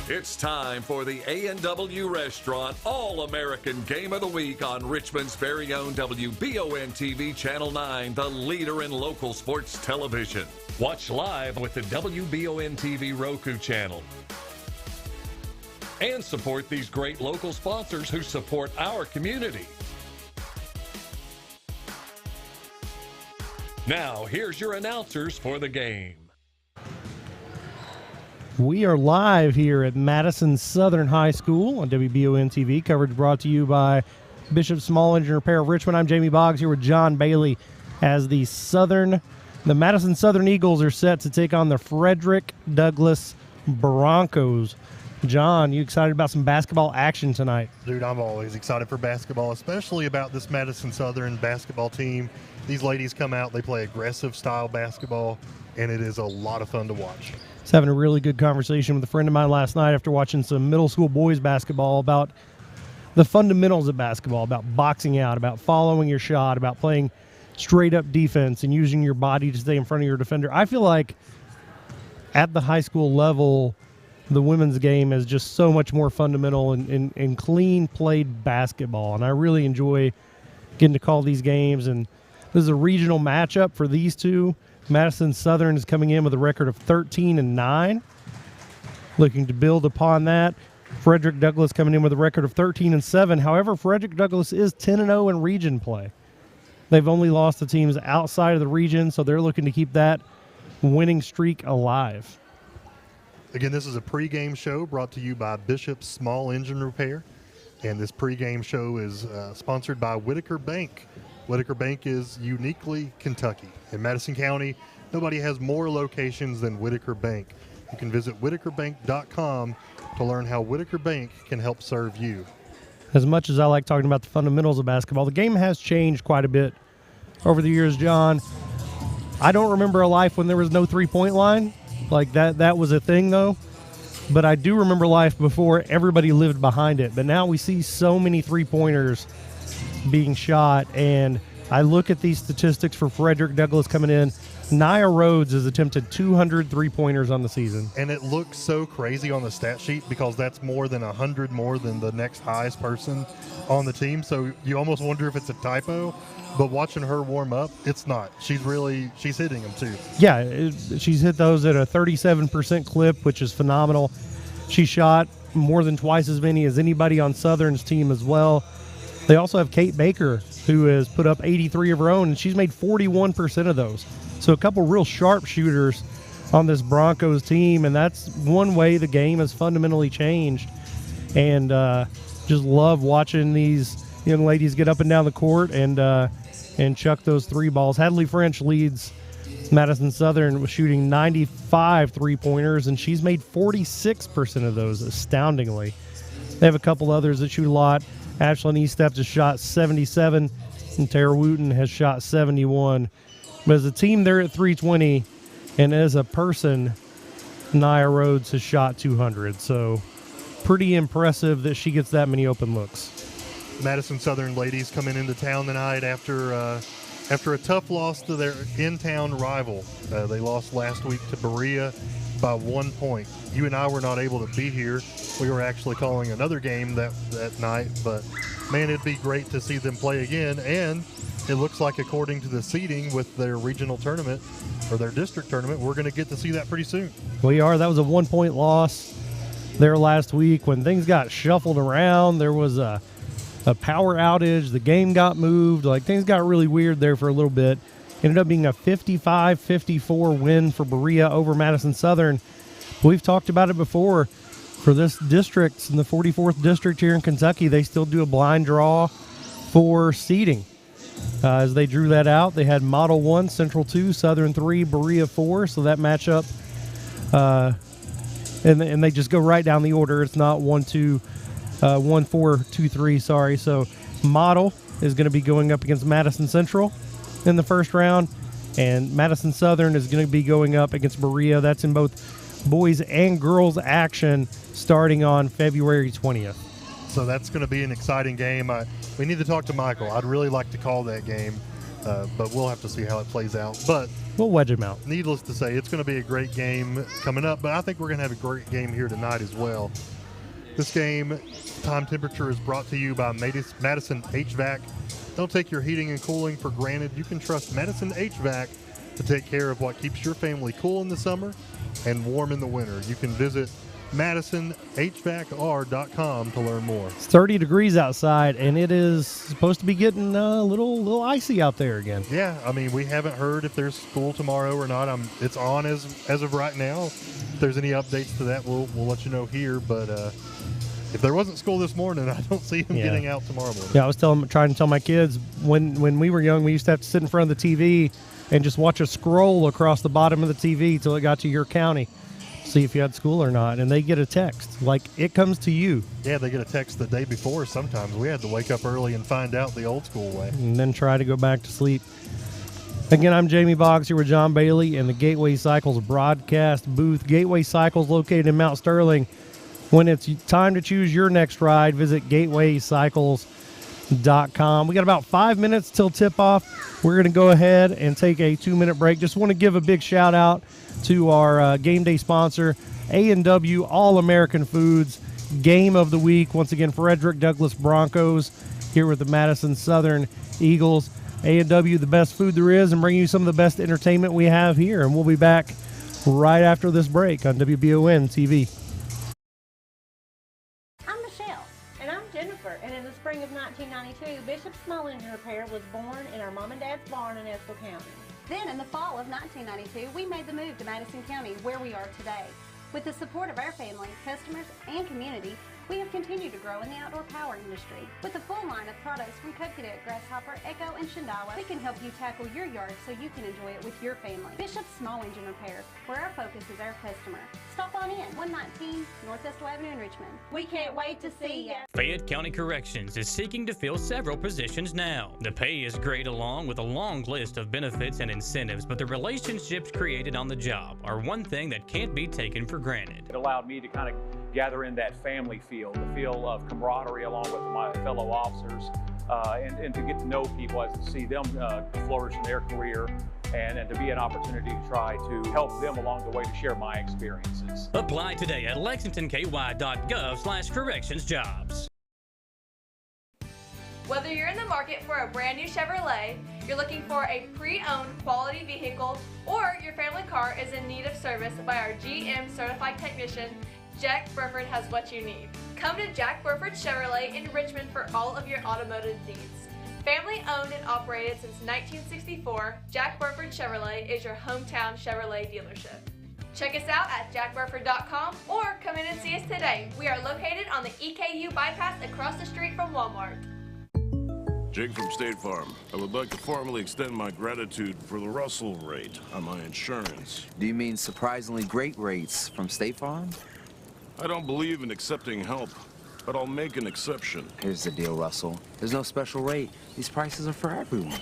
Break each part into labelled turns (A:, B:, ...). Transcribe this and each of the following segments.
A: It's time for the A&W Restaurant All-American Game of the Week on Richmond's very own WBON-TV Channel 9, the leader in local sports television. Watch live with the WBON-TV Roku channel. And support these great local sponsors who support our community. Now, here's your announcers for the game.
B: We are live here at Madison Southern High School on WBON TV. Coverage brought to you by Bishop Small Engine Repair of Richmond. I'm Jamie Boggs here with John Bailey as the Madison Southern Eagles are set to take on the Frederick Douglass Broncos. John, you excited about some basketball action tonight?
C: Dude, I'm always excited for basketball, especially about this Madison Southern basketball team. These ladies come out, they play aggressive style basketball, and it is a lot of fun to watch.
B: I was having a really good conversation with a friend of mine last night after watching some middle school boys basketball about the fundamentals of basketball, about boxing out, about following your shot, about playing straight up defense and using your body to stay in front of your defender. I feel like at the high school level, the women's game is just so much more fundamental and clean played basketball. And I really enjoy getting to call these games. And this is a regional matchup for these two. Madison Southern is coming in with a record of 13-9, looking to build upon that. Frederick Douglass coming in with a record of 13-7. However, Frederick Douglass is 10-0 in region play. They've only lost to teams outside of the region, so they're looking to keep that winning streak alive.
C: Again, this is a pregame show brought to you by Bishop Small Engine Repair, and this pregame show is sponsored by Whitaker Bank. Whitaker Bank is uniquely Kentucky. In Madison County, nobody has more locations than Whitaker Bank. You can visit whitakerbank.com to learn how Whitaker Bank can help serve you.
B: As much as I like talking about the fundamentals of basketball, the game has changed quite a bit over the years, John. I don't remember a life when there was no three-point line. Like that was a thing, though. But I do remember life before everybody lived behind it. But now we see so many three-pointers being shot, and I look at these statistics for Frederick Douglass coming in. Nia Rhodes has attempted 200 three-pointers on the season.
C: And it looks so crazy on the stat sheet because that's more than 100 more than the next highest person on the team. So you almost wonder if it's a typo. But watching her warm up, it's not. She's hitting them too.
B: Yeah, she's hit those at a 37% clip, which is phenomenal. She shot more than twice as many as anybody on Southern's team as well. They also have Kate Baker, who has put up 83 of her own, and she's made 41% of those. So a couple real sharp shooters on this Broncos team, and that's one way the game has fundamentally changed. And just love watching these young ladies get up and down the court and chuck those three balls. Hadley French leads Madison Southern with shooting 95 three-pointers, and she's made 46% of those, astoundingly. They have a couple others that shoot a lot. Ashlyn Easteps has shot 77, and Tara Wooten has shot 71. But as a team, they're at 320, and as a person, Nia Rhodes has shot 200. So pretty impressive that she gets that many open looks.
C: Madison Southern ladies coming into town tonight after a tough loss to their in-town rival. They lost last week to Berea by 1 point. You and I were not able to be here. We were actually calling another game that night, but man, it'd be great to see them play again. And it looks like, according to the seeding with their regional tournament or their district tournament, we're going to get to see that pretty soon.
B: We are. That was a 1 point loss there last week when things got shuffled around. There was a power outage. The game got moved. Like, things got really weird there for a little bit. Ended up being a 55-54 win for Berea over Madison Southern. We've talked about it before. For this district, in the 44th district here in Kentucky, they still do a blind draw for seeding. As they drew that out, they had Model 1, Central 2, Southern 3, Berea 4. So that matchup, and they just go right down the order. It's not 1, 2, 1, 4, 2, 3, sorry. So Model is going to be going up against Madison Central in the first round, and Madison Southern is going to be going up against Berea. That's in both boys and girls action starting on February 20th.
C: So that's going to be an exciting game. We need to talk to Michael. I'd really like to call that game, but we'll have to see how it plays out. But
B: We'll wedge him out.
C: Needless to say, it's going to be a great game coming up, but I think we're going to have a great game here tonight as well. This game, time temperature, is brought to you by Madison HVAC. Don't take your heating and cooling for granted. You can trust Madison HVAC to take care of what keeps your family cool in the summer and warm in the winter. You can visit MadisonHVACR.com to learn more.
B: It's 30 degrees outside, and it is supposed to be getting a little icy out there again.
C: Yeah, I mean, we haven't heard if there's school tomorrow or not. It's on as of right now. If there's any updates to that, we'll let you know here. But if there wasn't school this morning, I don't see them getting out tomorrow morning.
B: Yeah, I was trying to tell my kids when we were young, we used to have to sit in front of the TV and just watch a scroll across the bottom of the TV till it got to your county. See if you had school or not, and they get a text like it comes to you.
C: Yeah, they get a text the day before. Sometimes we had to wake up early and find out the old school way,
B: and then try to go back to sleep. Again, I'm Jamie Boggs here with John Bailey in the Gateway Cycles broadcast booth. Gateway Cycles located in Mount Sterling. When it's time to choose your next ride, visit gatewaycycles.com. We got about 5 minutes till tip off. We're going to go ahead and take a 2-minute break. Just want to give a big shout out to our game day sponsor, A&W All-American Foods, Game of the Week. Once again, Frederick Douglass Broncos here with the Madison Southern Eagles. A&W, the best food there is, and bringing you some of the best entertainment we have here. And we'll be back right after this break on WBON TV.
D: I'm Michelle.
E: And I'm Jennifer, and in the spring of 1992, Bishop Small Engine Repair was born in our mom and dad's barn in Estill County.
D: Then, in the fall of 1992, we made the move to Madison County, where we are today. With the support of our family, customers, and community, we have continued to grow in the outdoor power industry. With a full line of products from Cub Cadet, Grasshopper, Echo, and Shindawa, we can help you tackle your yard so you can enjoy it with your family. Bishop Small Engine Repair, where our focus is our customer. Stop on in, 119 North Estill Avenue in Richmond.
E: We can't wait to see ya.
F: Fayette County Corrections is seeking to fill several positions now. The pay is great along with a long list of benefits and incentives, but the relationships created on the job are one thing that can't be taken for granted.
G: It allowed me to kind of gather in that family feel, the feel of camaraderie along with my fellow officers, and to get to know people, as to see them flourish in their career, and to be an opportunity to try to help them along the way to share my experiences.
F: Apply today at lexingtonky.gov/correctionsjobs.
H: Whether you're in the market for a brand new Chevrolet, you're looking for a pre-owned quality vehicle, or your family car is in need of service by our GM certified technician, Jack Burford has what you need. Come to Jack Burford Chevrolet in Richmond for all of your automotive needs. Family owned and operated since 1964, Jack Burford Chevrolet is your hometown Chevrolet dealership. Check us out at jackburford.com or come in and see us today. We are located on the EKU bypass across the street from Walmart.
I: Jake from State Farm. I would like to formally extend my gratitude for the Russell rate on my insurance.
J: Do you mean surprisingly great rates from State Farm?
I: I don't believe in accepting help, but I'll make an exception.
J: Here's the deal, Russell. There's no special rate. These prices are for everyone.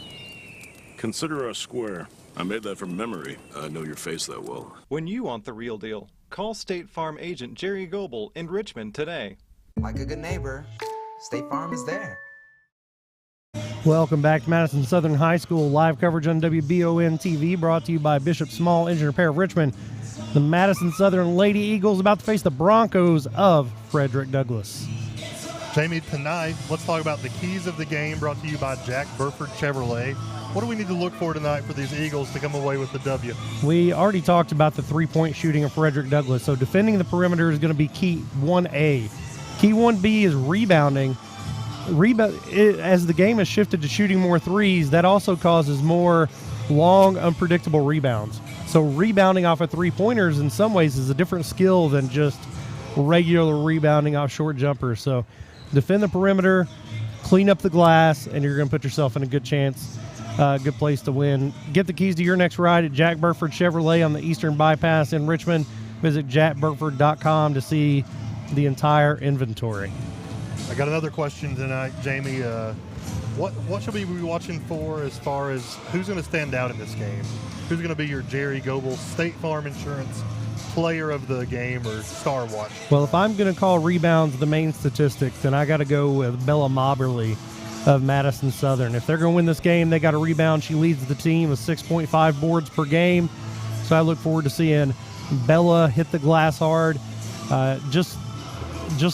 I: Consider us square. I made that from memory. I know your face that well.
K: When you want the real deal, call State Farm agent Jerry Goebel in Richmond today.
J: Like a good neighbor, State Farm is there.
B: Welcome back to Madison Southern High School. Live coverage on WBON TV, brought to you by Bishop Small Engine Repair of Richmond. The Madison Southern Lady Eagles about to face the Broncos of Frederick Douglass.
C: Jamie, tonight, let's talk about the keys of the game, brought to you by Jack Burford Chevrolet. What do we need to look for tonight for these Eagles to come away with the W?
B: We already talked about the three-point shooting of Frederick Douglass, so defending the perimeter is going to be key 1A. Key 1B is rebounding. As the game has shifted to shooting more threes, that also causes more long, unpredictable rebounds. So rebounding off of three-pointers in some ways is a different skill than just regular rebounding off short jumpers. So defend the perimeter, clean up the glass, and you're going to put yourself in a good chance, good place to win. Get the keys to your next ride at Jack Burford Chevrolet on the Eastern Bypass in Richmond. Visit jackburford.com to see the entire inventory.
C: I got another question tonight, Jamie. What should we be watching for as far as who's going to stand out in this game? Who's going to be your Jerry Goebel State Farm Insurance player of the game or star watch?
B: Well, if I'm going to call rebounds the main statistic, then I got to go with Bella Mobberly of Madison Southern. If they're going to win this game, they got to rebound. She leads the team with 6.5 boards per game. So I look forward to seeing Bella hit the glass hard. Just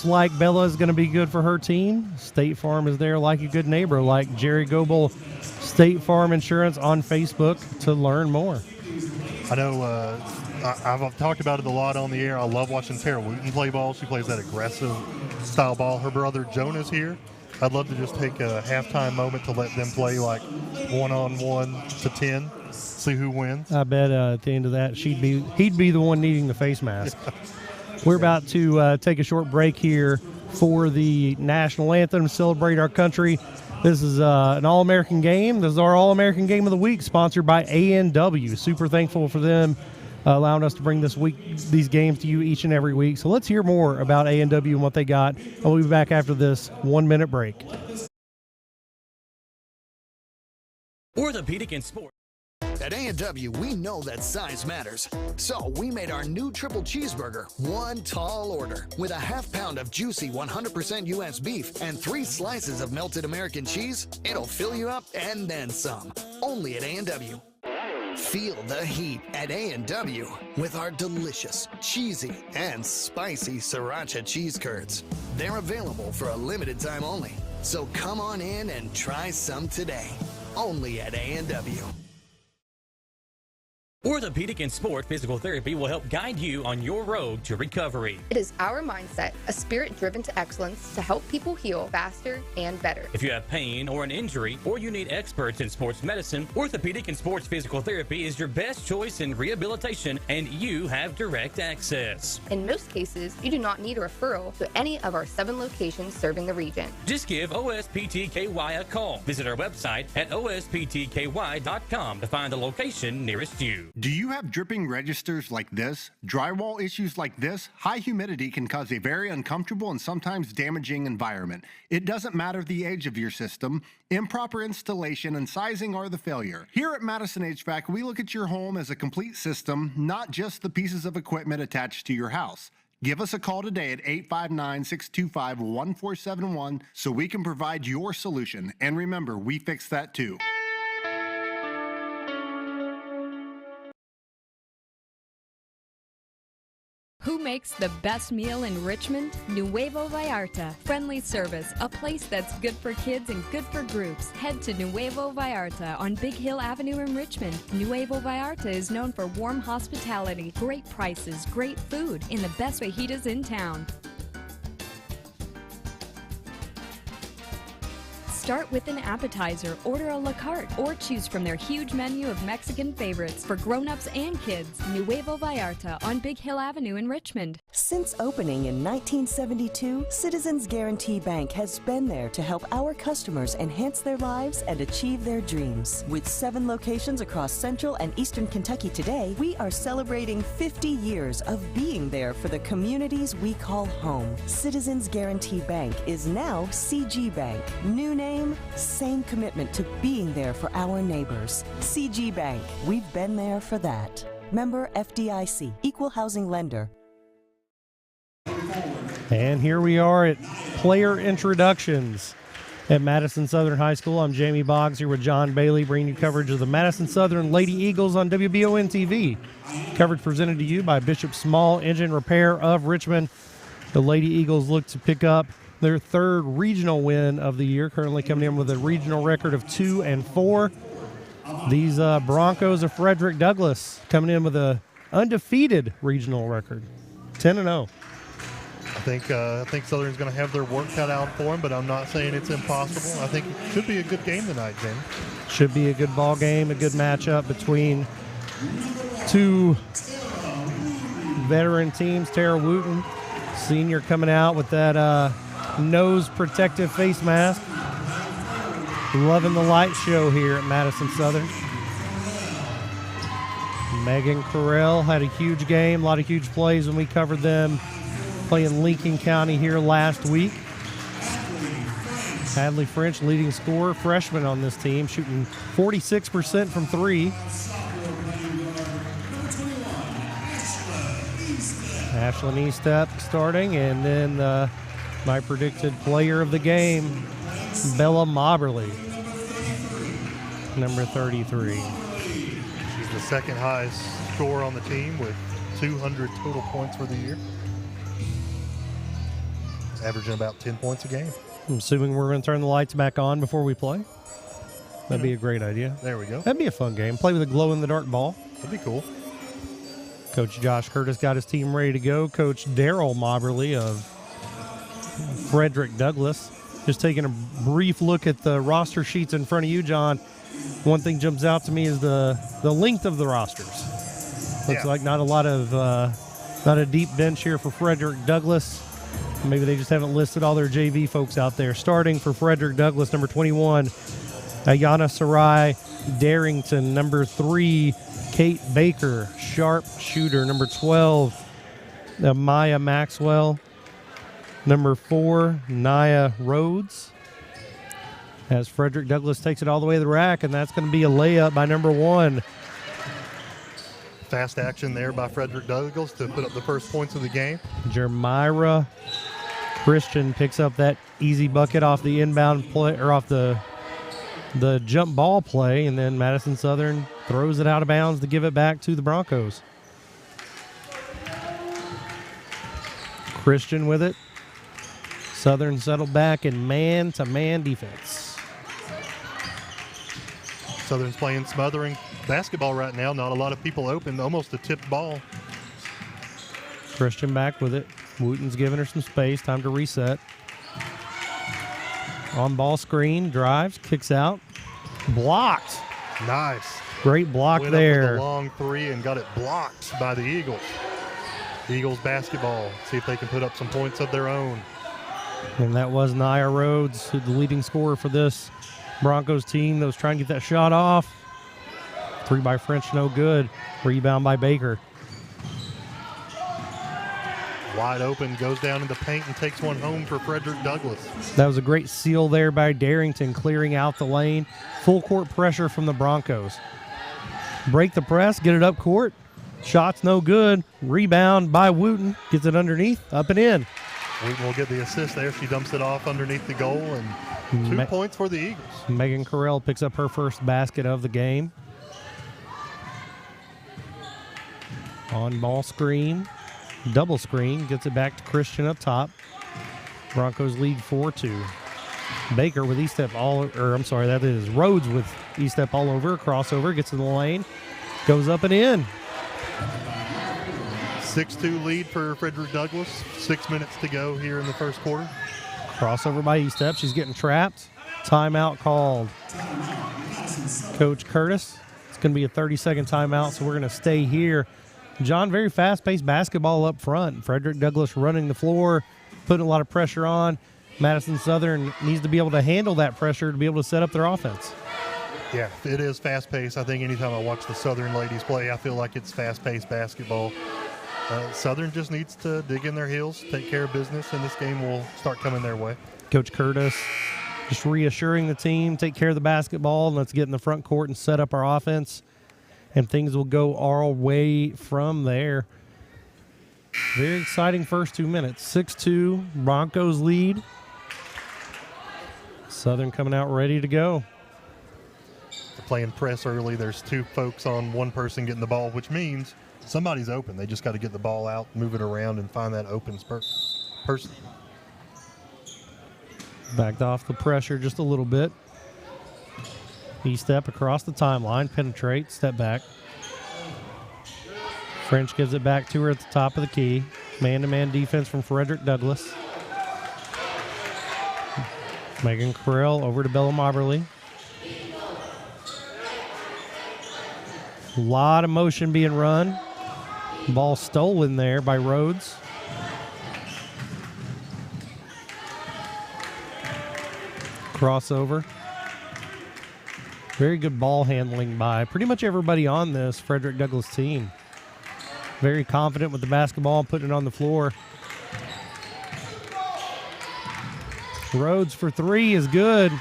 B: like Bella is going to be good for her team, State Farm is there like a good neighbor, like Jerry Goebel, State Farm Insurance on Facebook to learn more.
C: I know I've talked about it a lot on the air. I love watching Tara Wooten play ball. She plays that aggressive style ball. Her brother Jonah's here. I'd love to just take a halftime moment to let them play like 1-on-1 to 10, see who wins.
B: I bet at the end of that, he'd be the one needing the face mask. We're about to take a short break here for the national anthem, celebrate our country. This is an All-American game. This is our All-American Game of the Week, sponsored by A&W. Super thankful for them allowing us to bring these games to you each and every week. So let's hear more about A&W and what they got. And we'll be back after this 1-minute break.
F: Orthopedic and Sport.
L: At A&W, we know that size matters. So we made our new triple cheeseburger one tall order with a half pound of juicy 100% U.S. beef and 3 slices of melted American cheese. It'll fill you up and then some. Only at A&W. Feel the heat at A&W with our delicious, cheesy, and spicy sriracha cheese curds. They're available for a limited time only. So come on in and try some today. Only at A&W.
F: Orthopedic and Sport Physical Therapy will help guide you on your road to recovery.
M: It is our mindset, a spirit driven to excellence to help people heal faster and better.
F: If you have pain or an injury, or you need experts in sports medicine, Orthopedic and Sports Physical Therapy is your best choice in rehabilitation, and you have direct access.
M: In most cases, you do not need a referral to any of our 7 locations serving the region.
F: Just give OSPTKY a call. Visit our website at osptky.com to find the location nearest you.
N: Do you have dripping registers like this? Drywall issues like this? High humidity can cause a very uncomfortable and sometimes damaging environment. It doesn't matter the age of your system. Improper installation and sizing are the failure. Here at Madison HVAC, we look at your home as a complete system, not just the pieces of equipment attached to your house. Give us a call today at 859-625-1471 so we can provide your solution. And remember, we fix that too.
O: Who makes the best meal in Richmond? Nuevo Vallarta. Friendly service, a place that's good for kids and good for groups. Head to Nuevo Vallarta on Big Hill Avenue in Richmond. Nuevo Vallarta is known for warm hospitality, great prices, great food, and the best fajitas in town. Start with an appetizer, order a la carte, or choose from their huge menu of Mexican favorites for grown-ups and kids. Nuevo Vallarta on Big Hill Avenue in Richmond.
P: Since opening in 1972, Citizens Guarantee Bank has been there to help our customers enhance their lives and achieve their dreams. With 7 locations across Central and Eastern Kentucky today, we are celebrating 50 years of being there for the communities we call home. Citizens Guarantee Bank is now CG Bank. New name, same commitment to being there for our neighbors. CG Bank, we've been there for that. Member FDIC, Equal Housing Lender.
B: And here we are at player introductions at Madison Southern High School. I'm Jamie Boggs here with John Bailey, bringing you coverage of the Madison Southern Lady Eagles on WBON TV. Coverage presented to you by Bishop Small Engine Repair of Richmond. The Lady Eagles look to pick up their 3rd regional win of the year, currently coming in with a regional record of 2-4. These Broncos of Frederick Douglass coming in with a undefeated regional record, 10-0.
C: I think Southern's going to have their work cut out for them, but I'm not saying it's impossible. I think it should be a good game tonight, Jim.
B: Should be a good ball game, a good matchup between 2 veteran teams. Tara Wooten, senior, coming out with that nose protective face mask. Loving the light show here at Madison Southern. Megan Carell had a huge game, a lot of huge plays when we covered them playing Lincoln County here last week. Hadley French, leading scorer, freshman on this team, shooting 46% from 3. Ashlyn Estep starting, and then my predicted player of the game, Bella Moberly, number 33.
C: She's the second highest scorer on the team with 200 total points for the year. Averaging about 10 points a game.
B: I'm assuming we're going to turn the lights back on before we play. That'd be a great idea.
C: There we go.
B: That'd be a fun game. Play with a glow-in-the-dark ball.
C: That'd be cool.
B: Coach Josh Curtis got his team ready to go. Coach Daryl Moberly of Frederick Douglass. Just taking a brief look at the roster sheets in front of you, John. One thing jumps out to me is the length of the rosters. Looks like not a deep bench here for Frederick Douglass. Maybe they just haven't listed all their JV folks out there. Starting for Frederick Douglass, number 21, Ayana Sarai Darrington. Number 3, Kate Baker, sharp shooter. Number 12, Maya Maxwell. Number 4, Nia Rhodes. As Frederick Douglass takes it all the way to the rack, and that's going to be a layup by number 1.
C: Fast action there by Frederick Douglass to put up the first points of the game.
B: Jermira Christian picks up that easy bucket off the inbound play, or off the jump ball play, and then Madison Southern throws it out of bounds to give it back to the Broncos. Christian with it. Southern settled back in man-to-man defense.
C: Southern's playing smothering basketball right now. Not a lot of people open. Almost a tipped ball.
B: Christian back with it. Wooten's giving her some space. Time to reset. On ball screen. Drives. Kicks out. Blocked.
C: Nice.
B: Great block
C: Went
B: there.
C: Up with a long three and got it blocked by the Eagles. Eagles basketball. See if they can put up some points of their own.
B: And that was Nia Rhodes, the leading scorer for this Broncos team that was trying to get that shot off. 3 by French, no good. Rebound by Baker.
C: Wide open, goes down in the paint and takes one home for Frederick Douglass.
B: That was a great seal there by Darrington, clearing out the lane. Full court pressure from the Broncos. Break the press, get it up court. Shot's no good. Rebound by Wooten. Gets it underneath, up and in.
C: Wooten will get the assist there. She dumps it off underneath the goal, and 2 points for the Eagles.
B: Megan Carell picks up her first basket of the game. On ball screen, double screen, gets it back to Christian up top. Broncos lead 4-2. Baker with E-step that is Rhodes with E-step all over, crossover, gets in the lane, goes up and in.
C: 6-2 lead for Frederick Douglass. 6 minutes to go here in the first quarter.
B: Crossover by E-step. She's getting trapped. Timeout called. Coach Curtis. It's going to be a 30-second timeout, so we're going to stay here. John, very fast-paced basketball up front. Frederick Douglass running the floor, putting a lot of pressure on. Madison Southern needs to be able to handle that pressure to be able to set up their offense.
C: Yeah, it is fast-paced. I think anytime I watch the Southern ladies play, I feel like it's fast-paced basketball. Southern just needs to dig in their heels, take care of business, and this game will start coming their way.
B: Coach Curtis just reassuring the team, take care of the basketball, and let's get in the front court and set up our offense, and things will go our way from there. Very exciting first 2 minutes. 6-2, Broncos lead. Southern coming out ready to go.
C: They're playing press early. There's 2 folks on one person getting the ball, which means somebody's open. They just got to get the ball out, move it around, and find that open person.
B: Backed off the pressure just a little bit. E-step across the timeline, penetrate, step back. French gives it back to her at the top of the key. Man-to-man defense from Frederick Douglass. Megan Carell over to Bella Moberly. A lot of motion being run. Ball stolen there by Rhodes. Crossover. Very good ball handling by pretty much everybody on this Frederick Douglass team. Very confident with the basketball, putting it on the floor. Rhodes for 3 is good.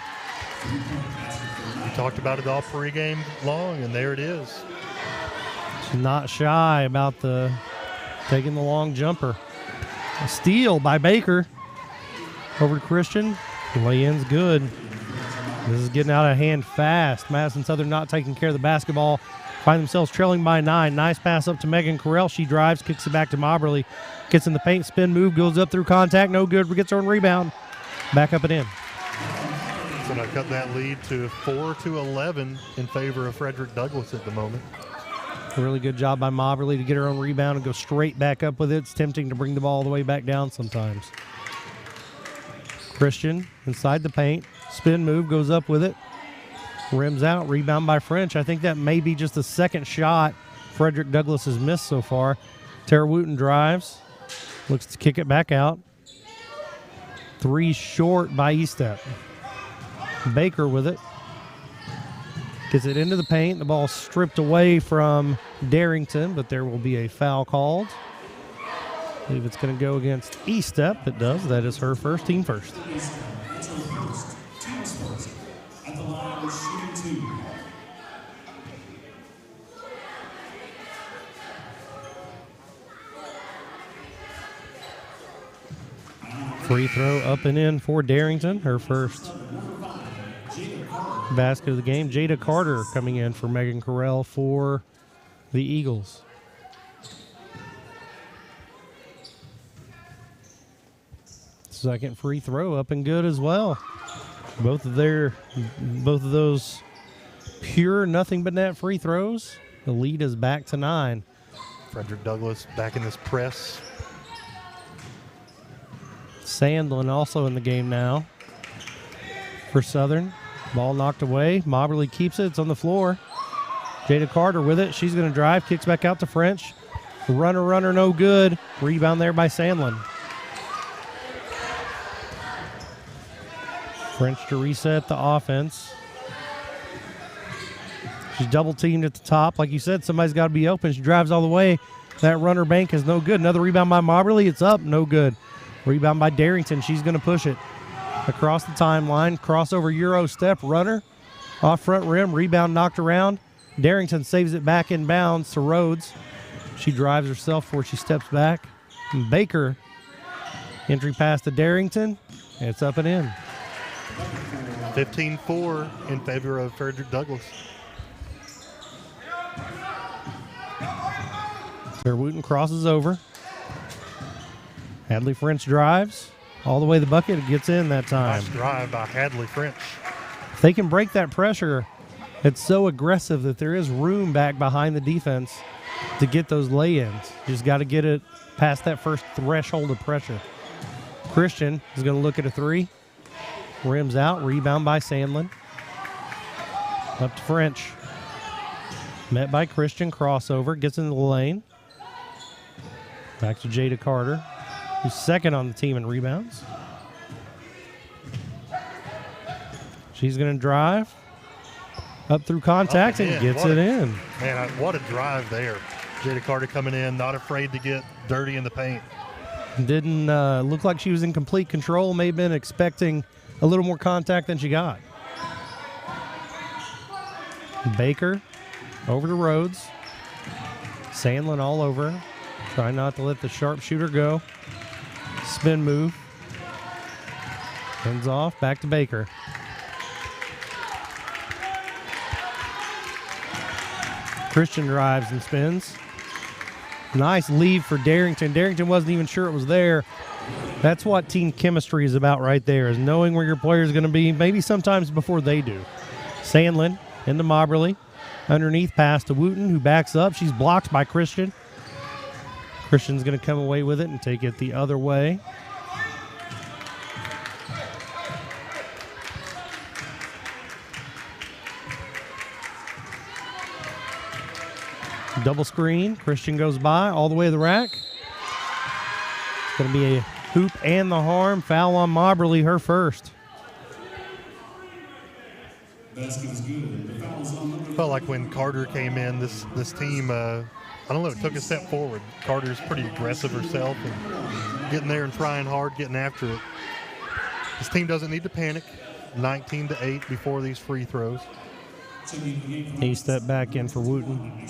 C: We talked about it all pregame long, and there it is.
B: Not shy about taking the long jumper. A steal by Baker over to Christian. Lay-in's good. This is getting out of hand fast. Madison Southern not taking care of the basketball. Find themselves trailing by 9. Nice pass up to Megan Carell. She drives, kicks it back to Moberly. Gets in the paint, spin move, goes up through contact. No good. Gets her own rebound. Back up and in.
C: So now cut that lead to 4-11 in favor of Frederick Douglass at the moment.
B: A really good job by Moberly to get her own rebound and go straight back up with it. It's tempting to bring the ball all the way back down sometimes. Christian inside the paint. Spin move, goes up with it. Rims out, rebound by French. I think that may be just the second shot Frederick Douglass has missed so far. Tara Wooten drives. Looks to kick it back out. 3 short by Estep. Baker with it. Gets it into the paint. The ball stripped away from Darrington, but there will be a foul called. I believe it's going to go against Estep. It does. That is her first, team first. Free throw up and in for Darrington, her first basket of the game. Jada Carter coming in for Megan Carell for the Eagles. Second free throw up and good as well. Both of those pure nothing but net free throws. The lead is back to 9.
C: Frederick Douglass back in this press.
B: Sandlin also in the game now for Southern. Ball knocked away. Moberly keeps it. It's on the floor. Jada Carter with it. She's going to drive. Kicks back out to French. Runner, no good. Rebound there by Sandlin. French to reset the offense. She's double teamed at the top. Like you said, somebody's got to be open. She drives all the way. That runner bank is no good. Another rebound by Moberly. It's up. No good. Rebound by Darrington. She's going to push it across the timeline. Crossover Euro step. Runner off front rim. Rebound knocked around. Darrington saves it back in bounds to Rhodes. She drives herself before she steps back. And Baker. Entry pass to Darrington. It's up and in.
C: 15-4 in favor of Frederick Douglass.
B: Wooten crosses over. Hadley French drives all the way to the bucket. It gets in that time.
C: Nice drive by Hadley French.
B: If they can break that pressure, it's so aggressive that there is room back behind the defense to get those lay-ins. You just got to get it past that first threshold of pressure. Christian is going to look at a 3. Rims out. Rebound by Sandlin. Up to French. Met by Christian. Crossover. Gets into the lane. Back to Jada Carter, who's second on the team in rebounds. She's going to drive up through contact and gets it in.
C: Man, what a drive there. Jada Carter coming in, not afraid to get dirty in the paint.
B: Didn't look like she was in complete control. May have been expecting a little more contact than she got. Baker over to Rhodes. Sandlin all over her. Try not to let the sharpshooter go. Spin move. Ends off. Back to Baker. Christian drives and spins. Nice lead for Darrington. Darrington wasn't even sure it was there. That's what team chemistry is about right there, is knowing where your player is going to be, maybe sometimes before they do. Sandlin into Moberly. Underneath pass to Wooten, who backs up. She's blocked by Christian. Christian's going to come away with it and take it the other way. Double screen. Christian goes by all the way to the rack. It's going to be a hoop and the harm. Foul on Moberly, her first.
C: Felt like when Carter came in, this team, I don't know, it took a step forward. Carter's pretty aggressive herself and getting there and trying hard, getting after it. This team doesn't need to panic. 19-8 before these free throws.
B: He stepped back in for Wooten.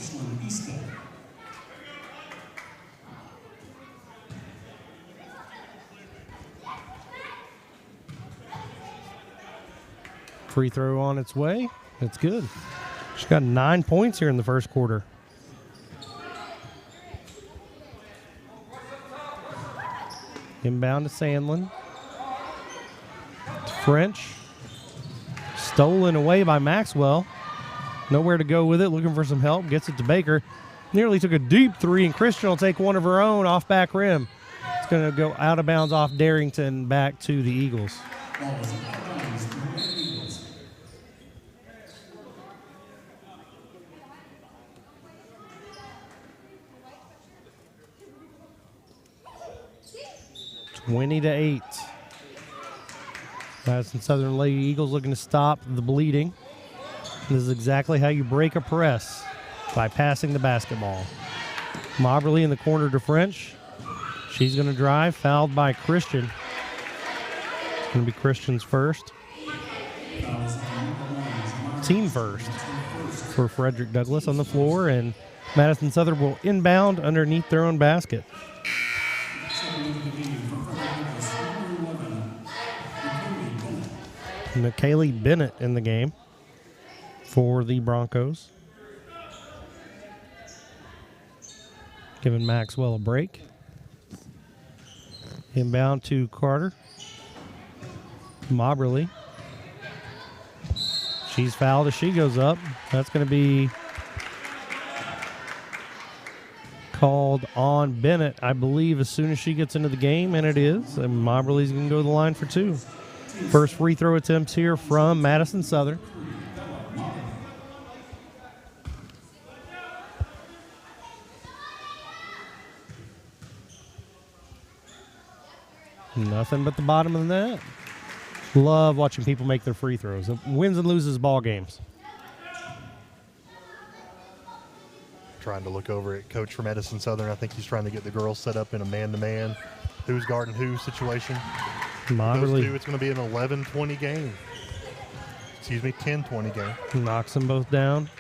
B: Free throw on its way. It's good. She's got 9 points here in the first quarter. Inbound to Sandlin. French. Stolen away by Maxwell. Nowhere to go with it. Looking for some help. Gets it to Baker. Nearly took a deep three, and Christian will take one of her own off back rim. It's going to go out of bounds off Darrington back to the Eagles. (20 to 8). Madison Southern Lady Eagles looking to stop the bleeding. This is exactly how you break a press, by passing the basketball. Moberly in the corner to French. She's going to drive, fouled by Christian. It's going to be Christian's first. Team first for Frederick Douglass on the floor, and Madison Southern will inbound underneath their own basket. McKaylee Bennett in the game for the Broncos. Giving Maxwell a break. Inbound to Carter. Moberly. She's fouled as she goes up. That's going to be called on Bennett, I believe, as soon as she gets into the game, and it is. And Moberly's going to go to the line for two. First free throw attempts here from Madison Southern. Nothing but the bottom of the net. Love watching people make their free throws. It wins and loses ball games.
C: Trying to look over at Coach from Madison Southern. I think he's trying to get the girls set up in a man-to-man, who's guarding who situation.
B: Moberly.
C: Those two, it's going to be an 11-20 game. Excuse me, 10-20 game.
B: Knocks them both down.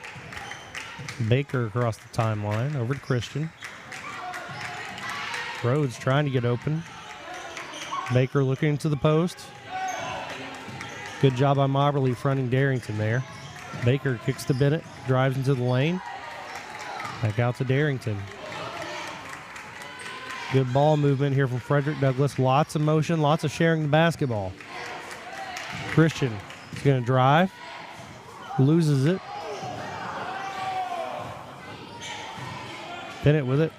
B: Baker across the timeline over to Christian. Rhodes trying to get open. Baker looking to the post. Good job by Moberly fronting Darrington there. Baker kicks to Bennett, drives into the lane. Back out to Darrington. Good ball movement here from Frederick Douglass. Lots of motion, lots of sharing the basketball. Christian is going to drive. Loses it. Bennett with it.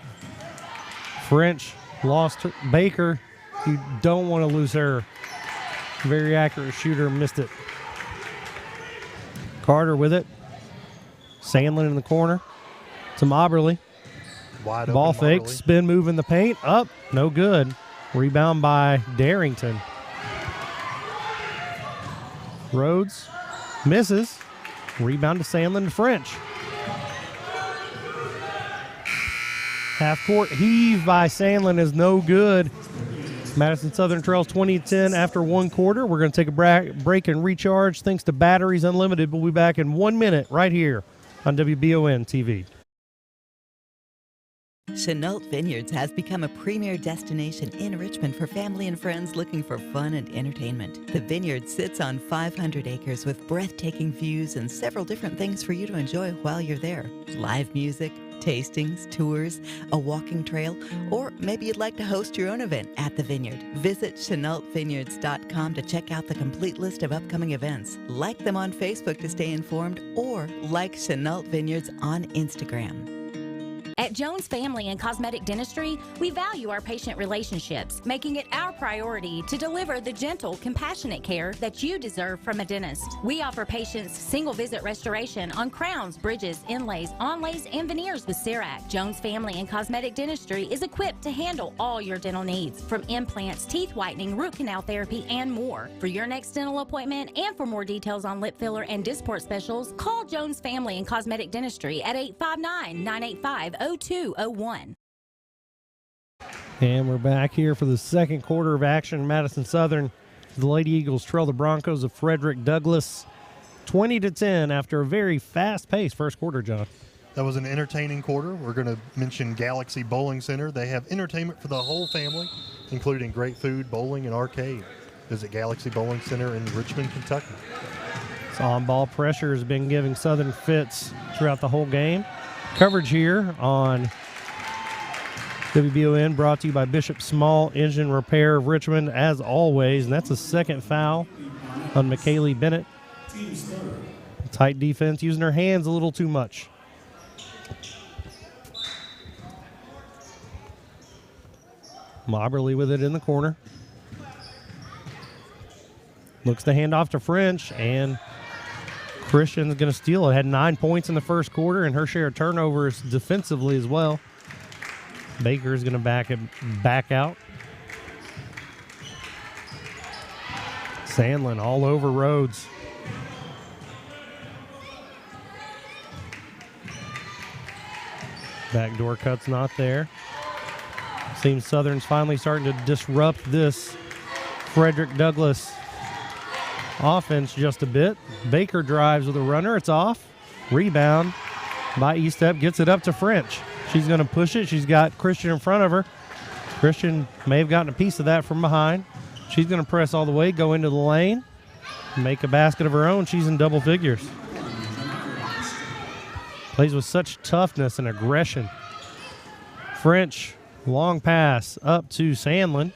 B: French lost her. Baker, you don't want to lose her. Very accurate shooter, missed it. Carter with it. Sandlin in the corner. To Moberly.
C: Wide open
B: ball fake,
C: Moberly.
B: spin move in the paint. Up, no good. Rebound by Darrington. Rhodes misses. Rebound to Sandlin to French. Half court heave by Sandlin is no good. Madison Southern trails 20-10 after one quarter. We're going to take a break and recharge thanks to Batteries Unlimited. We'll be back in 1 minute right here on WBON TV.
Q: Chenault Vineyards has become a premier destination in Richmond for family and friends looking for fun and entertainment. The vineyard sits on 500 acres with breathtaking views and several different things for you to enjoy while you're there. Live music, tastings, tours, a walking trail, or maybe you'd like to host your own event at the vineyard. Visit ChenaultVineyards.com to check out the complete list of upcoming events. Like them on Facebook to stay informed, or like Chenault Vineyards on Instagram.
R: At Jones Family and Cosmetic Dentistry, we value our patient relationships, making it our priority to deliver the gentle, compassionate care that you deserve from a dentist. We offer patients single-visit restoration on crowns, bridges, inlays, onlays, and veneers with CERAC. Jones Family and Cosmetic Dentistry is equipped to handle all your dental needs, from implants, teeth whitening, root canal therapy, and more. For your next dental appointment and for more details on lip filler and Dysport specials, call Jones Family and Cosmetic Dentistry at 859-985-0201.
B: And we're back here for the second quarter of action. Madison Southern, the Lady Eagles trail the Broncos of Frederick Douglass 20-10 after a very fast-paced first quarter, John.
C: That was an entertaining quarter. We're going to mention Galaxy Bowling Center. They have entertainment for the whole family, including great food, bowling, and arcade. Visit Galaxy Bowling Center in Richmond, Kentucky.
B: On-ball pressure has been giving Southern fits throughout the whole game. Coverage here on WBON brought to you by Bishop Small Engine Repair of Richmond, as always. And that's a second foul on McKaylee Bennett. Tight defense, using her hands a little too much. Moberly with it in the corner. Looks to hand off to French, and Christian's going to steal it. Had 9 points in the first quarter, and her share of turnovers defensively as well. Baker's going to back out. Sandlin all over Rhodes. Backdoor cut's not there. Seems Southern's finally starting to disrupt this Frederick Douglass offense just a bit. Baker drives with a runner. It's off. Rebound by Estep. Gets it up to French. She's going to push it. She's got Christian in front of her. Christian may have gotten a piece of that from behind. She's going to press all the way, go into the lane, make a basket of her own. She's in double figures. Plays with such toughness and aggression. French, long pass up to Sandlin.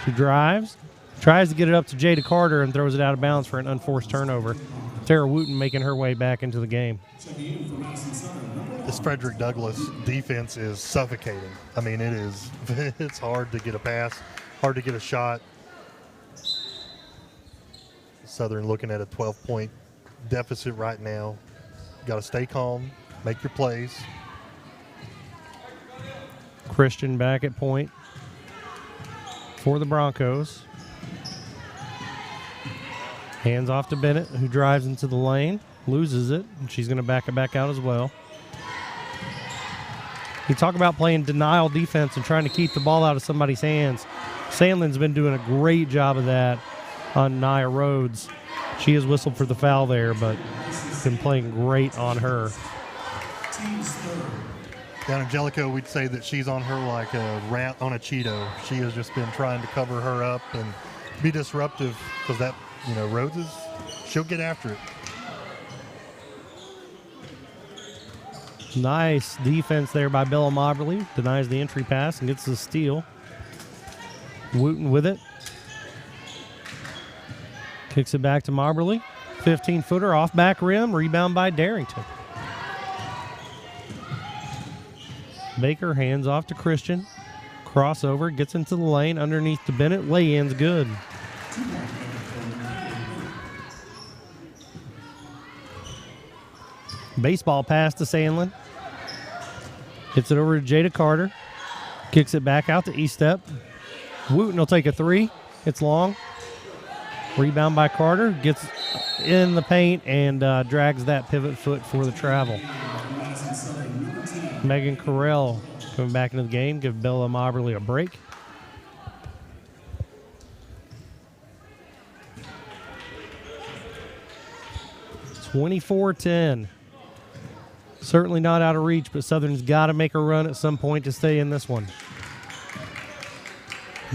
B: She drives, tries to get it up to Jada Carter and throws it out of bounds for an unforced turnover. Tara Wooten making her way back into the game.
C: This Frederick Douglass defense is suffocating. I mean, it is. It's hard to get a pass, hard to get a shot. Southern looking at a 12-point deficit right now. Got to stay calm, make your plays.
B: Christian back at point for the Broncos. Hands off to Bennett, who drives into the lane, loses it, and she's going to back it back out as well. You talk about playing denial defense and trying to keep the ball out of somebody's hands. Sandlin's been doing a great job of that on Nia Rhodes. She has whistled for the foul there, but been playing great on her.
C: Down in Jellicoe, we'd say that she's on her like a rat on a Cheeto. She has just been trying to cover her up and be disruptive because that, Rhodes she'll get after it.
B: Nice defense there by Bella Moberly. Denies the entry pass and gets the steal. Wooten with it. Kicks it back to Moberly. 15-footer off back rim. Rebound by Darrington. Baker hands off to Christian. Crossover. Gets into the lane underneath to Bennett. Lay-in's good. Baseball pass to Sandlin. Hits it over to Jada Carter. Kicks it back out to Estep. Wooten will take a three. It's long. Rebound by Carter. Gets in the paint and drags that pivot foot for the travel. Megan Carell coming back into the game. Give Bella Moberly a break. (24-10). Certainly not out of reach, but Southern's got to make a run at some point to stay in this one.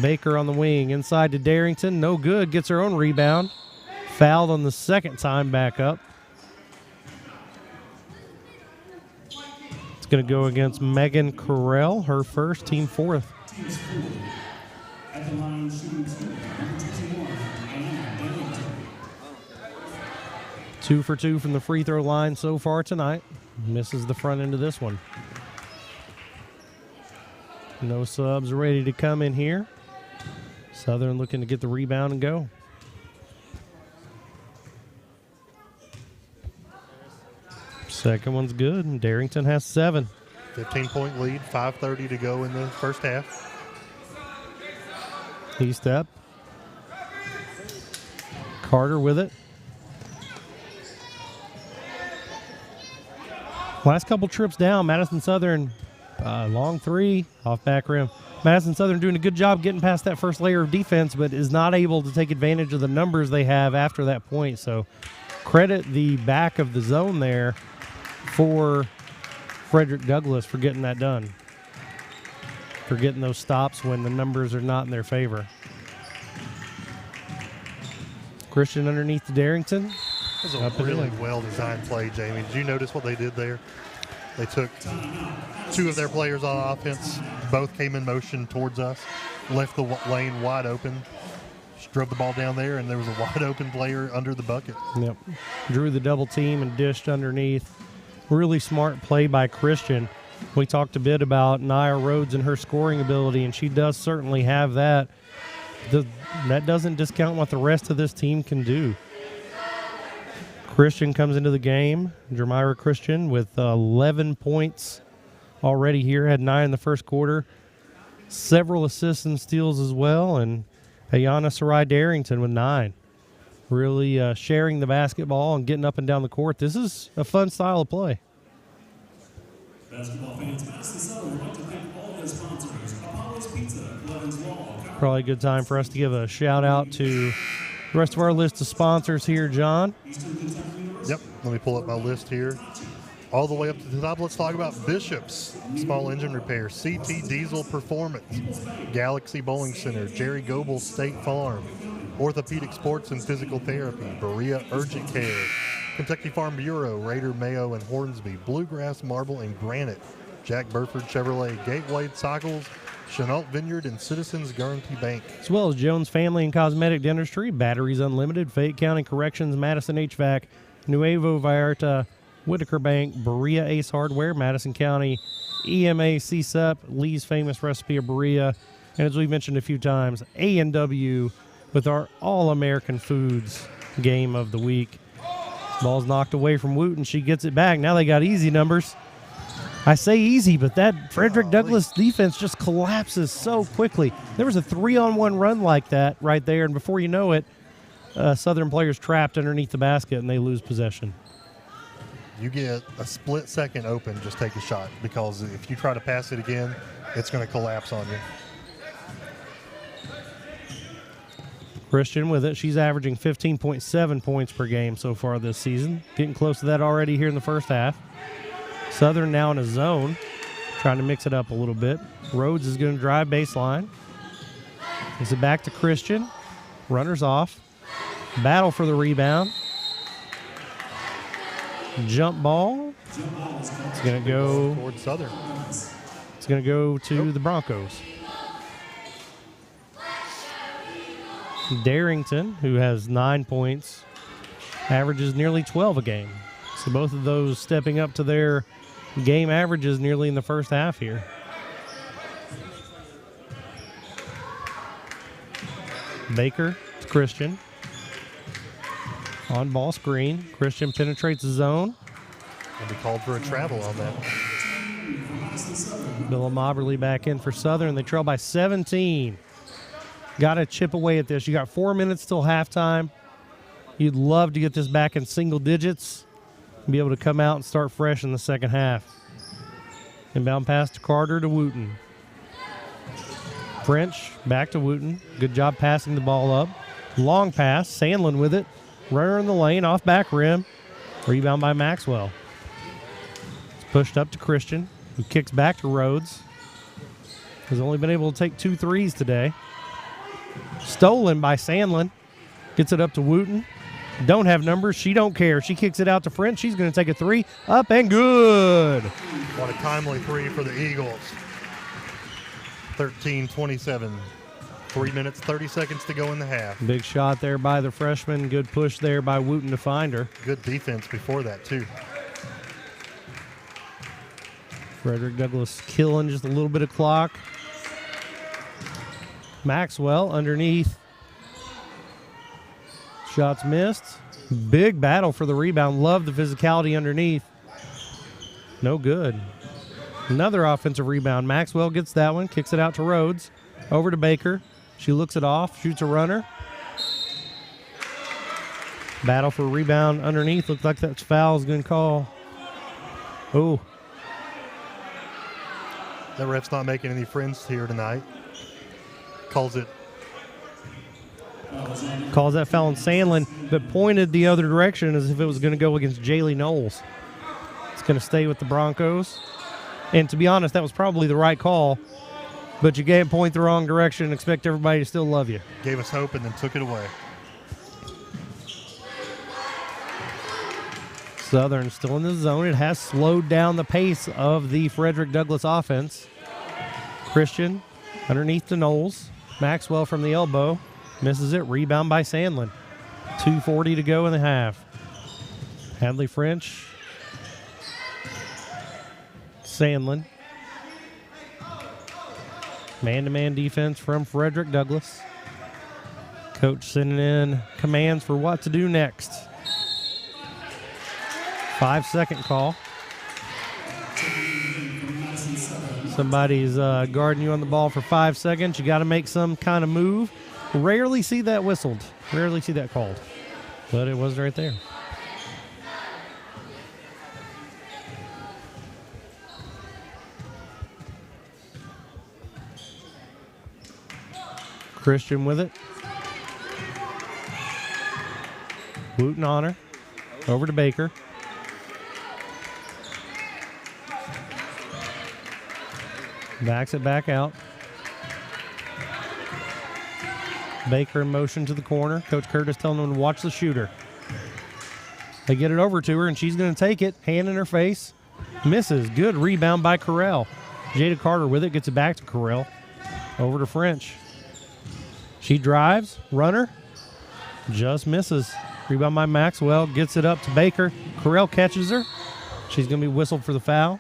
B: Baker on the wing, inside to Darrington. No good, gets her own rebound. Fouled on the second time back up. It's going to go against Megan Carell, her first, team fourth. Two for two from the free throw line so far tonight. Misses the front end of this one. No subs ready to come in here. Southern looking to get the rebound and go. Second one's good, and Darrington has 7.
C: 15-point lead, 5:30 to go in the first half.
B: Estep. Carter with it. Last couple trips down, Madison Southern, long three, off back rim. Madison Southern doing a good job getting past that first layer of defense, but is not able to take advantage of the numbers they have after that point. So credit the back of the zone there for Frederick Douglass for getting that done, for getting those stops when the numbers are not in their favor. Christian underneath to Darrington.
C: That was a really well-designed play, Jamie. Did you notice what they did there? They took two of their players on offense. Both came in motion towards us, left the lane wide open, just drove the ball down there, and there was a wide-open player under the bucket.
B: Yep. Drew the double team and dished underneath. Really smart play by Christian. We talked a bit about Nia Rhodes and her scoring ability, and she does certainly have that. That doesn't discount what the rest of this team can do. Christian comes into the game. Jermira Christian with 11 points already here. Had 9 in the first quarter. Several assists and steals as well. And Ayana Sarai Darrington with 9. Really sharing the basketball and getting up and down the court. This is a fun style of play.
S: Basketball fans, Madison Southern would like to thank all their sponsors, Apollo's Pizza, Clevin's Law.
B: Probably a good time for us to give a shout out to the rest of our list of sponsors here, John.
C: Yep, let me pull up my list here. All the way up to the top, let's talk about Bishop's Small Engine Repair, CT Diesel Performance, Galaxy Bowling Center, Jerry Goebel State Farm, Orthopedic Sports and Physical Therapy, Berea Urgent Care, Kentucky Farm Bureau, Raider Mayo and Hornsby, Bluegrass Marble and Granite, Jack Burford Chevrolet, Gateway Cycles, Chenault Vineyard, and Citizens Guarantee Bank.
B: As well as Jones Family and Cosmetic Dentistry, Batteries Unlimited, Fayette County Corrections, Madison HVAC, Nuevo Vallarta, Whitaker Bank, Berea Ace Hardware, Madison County, EMA CSEP, Lee's Famous Recipe of Berea, and as we've mentioned a few times, A&W with our All-American Foods game of the week. Ball's knocked away from Wooten. She gets it back. Now they got easy numbers. I say easy, but that Frederick Douglass defense just collapses so quickly. There was a 3-on-1 run like that right there, and before you know it, Southern players trapped underneath the basket, and they lose possession.
C: You get a split second open, just take a shot, because if you try to pass it again, it's going to collapse on you.
B: Christian with it. She's averaging 15.7 points per game so far this season. Getting close to that already here in the first half. Southern now in a zone, trying to mix it up a little bit. Rhodes is going to drive baseline. Gives it back to Christian. Runners off. Battle for the rebound. Jump ball. It's going to go
C: towards Southern.
B: It's going to go to the Broncos. Darrington, who has 9 points, averages nearly 12 a game. So both of those stepping up to their game averages nearly in the first half here. Baker to Christian. On ball screen. Christian penetrates the zone.
C: And be called for a travel on that.
B: Bill Moberly back in for Southern. They trail by 17. Got to chip away at this. You got 4 minutes till halftime. You'd love to get this back in single digits and be able to come out and start fresh in the second half. Inbound pass to Carter to Wooten. French back to Wooten. Good job passing the ball up. Long pass. Sandlin with it. Runner in the lane, off back rim. Rebound by Maxwell. It's pushed up to Christian, who kicks back to Rhodes. Has only been able to take 2 threes today. Stolen by Sandlin. Gets it up to Wooten. Don't have numbers. She don't care. She kicks it out to French. She's going to take a 3. Up and good.
C: What a timely 3 for the Eagles. 13-27. 3 minutes, 30 seconds to go in the half.
B: Big shot there by the freshman. Good push there by Wooten to find her.
C: Good defense before that, too.
B: Frederick Douglass killing just a little bit of clock. Maxwell underneath. Shots missed. Big battle for the rebound. Love the physicality underneath. No good. Another offensive rebound. Maxwell gets that one. Kicks it out to Rhodes. Over to Baker. She looks it off. Shoots a runner. Battle for rebound underneath. Looks like that's foul is going to call. Oh.
C: That ref's not making any friends here tonight. Calls that
B: foul on Sandlin, but pointed the other direction as if it was going to go against Jaylee Knowles. It's going to stay with the Broncos. And to be honest, that was probably the right call, but you can't point the wrong direction and expect everybody to still love you.
C: Gave us hope and then took it away.
B: Southern still in the zone. It has slowed down the pace of the Frederick Douglass offense. Christian underneath to Knowles. Maxwell from the elbow. Misses it. Rebound by Sandlin. 2:40 to go in the half. Hadley French. Sandlin. Man-to-man defense from Frederick Douglass. Coach sending in commands for what to do next. 5-second call. Somebody's guarding you on the ball for 5 seconds. You got to make some kind of move. Rarely see that whistled. Rarely see that called. But it was right there. Christian with it. Wooten on her. Over to Baker. Backs it back out. Baker in motion to the corner. Coach Curtis telling them to watch the shooter. They get it over to her, and she's going to take it. Hand in her face. Misses. Good rebound by Carell. Jada Carter with it. Gets it back to Carell. Over to French. She drives. Runner. Just misses. Rebound by Maxwell. Gets it up to Baker. Carell catches her. She's going to be whistled for the foul.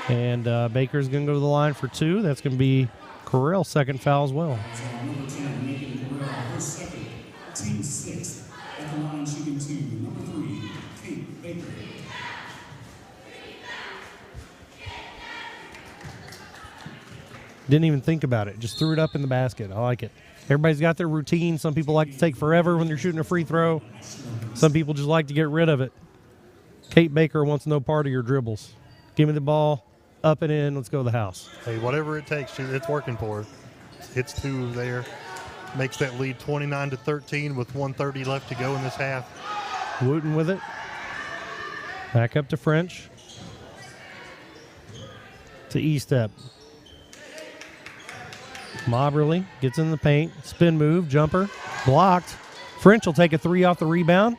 B: And Baker's going to go to the line for two. That's going to be Carell's second foul as well.
S: Team 6 at the line shooting 2, number 3, Kate Baker.
B: Didn't even think about it. Just threw it up in the basket. I like it. Everybody's got their routine. Some people like to take forever when they're shooting a free throw. Some people just like to get rid of it. Kate Baker wants no part of your dribbles. Give me the ball, up and in, let's go to the house.
C: Hey, whatever it takes, it's working for her. Hits two there. Makes that lead 29-13 with 1:30 left to go in this half.
B: Wooten with it. Back up to French. To E-step. Moberly gets in the paint. Spin move, jumper, blocked. French will take a three off the rebound.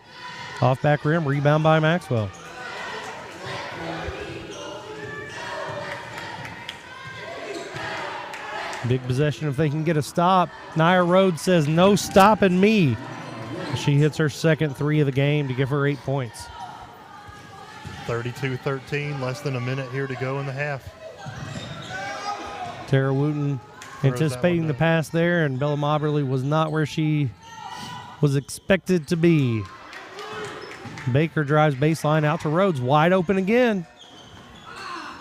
B: Off back rim, rebound by Maxwell. Big possession if they can get a stop. Nia Rhodes says, no stopping me. She hits her second three of the game to give her 8 points.
C: 32-13, less than a minute here to go in the half.
B: Tara Wooten anticipating the pass there, and Bella Moberly was not where she was expected to be. Baker drives baseline out to Rhodes, wide open again.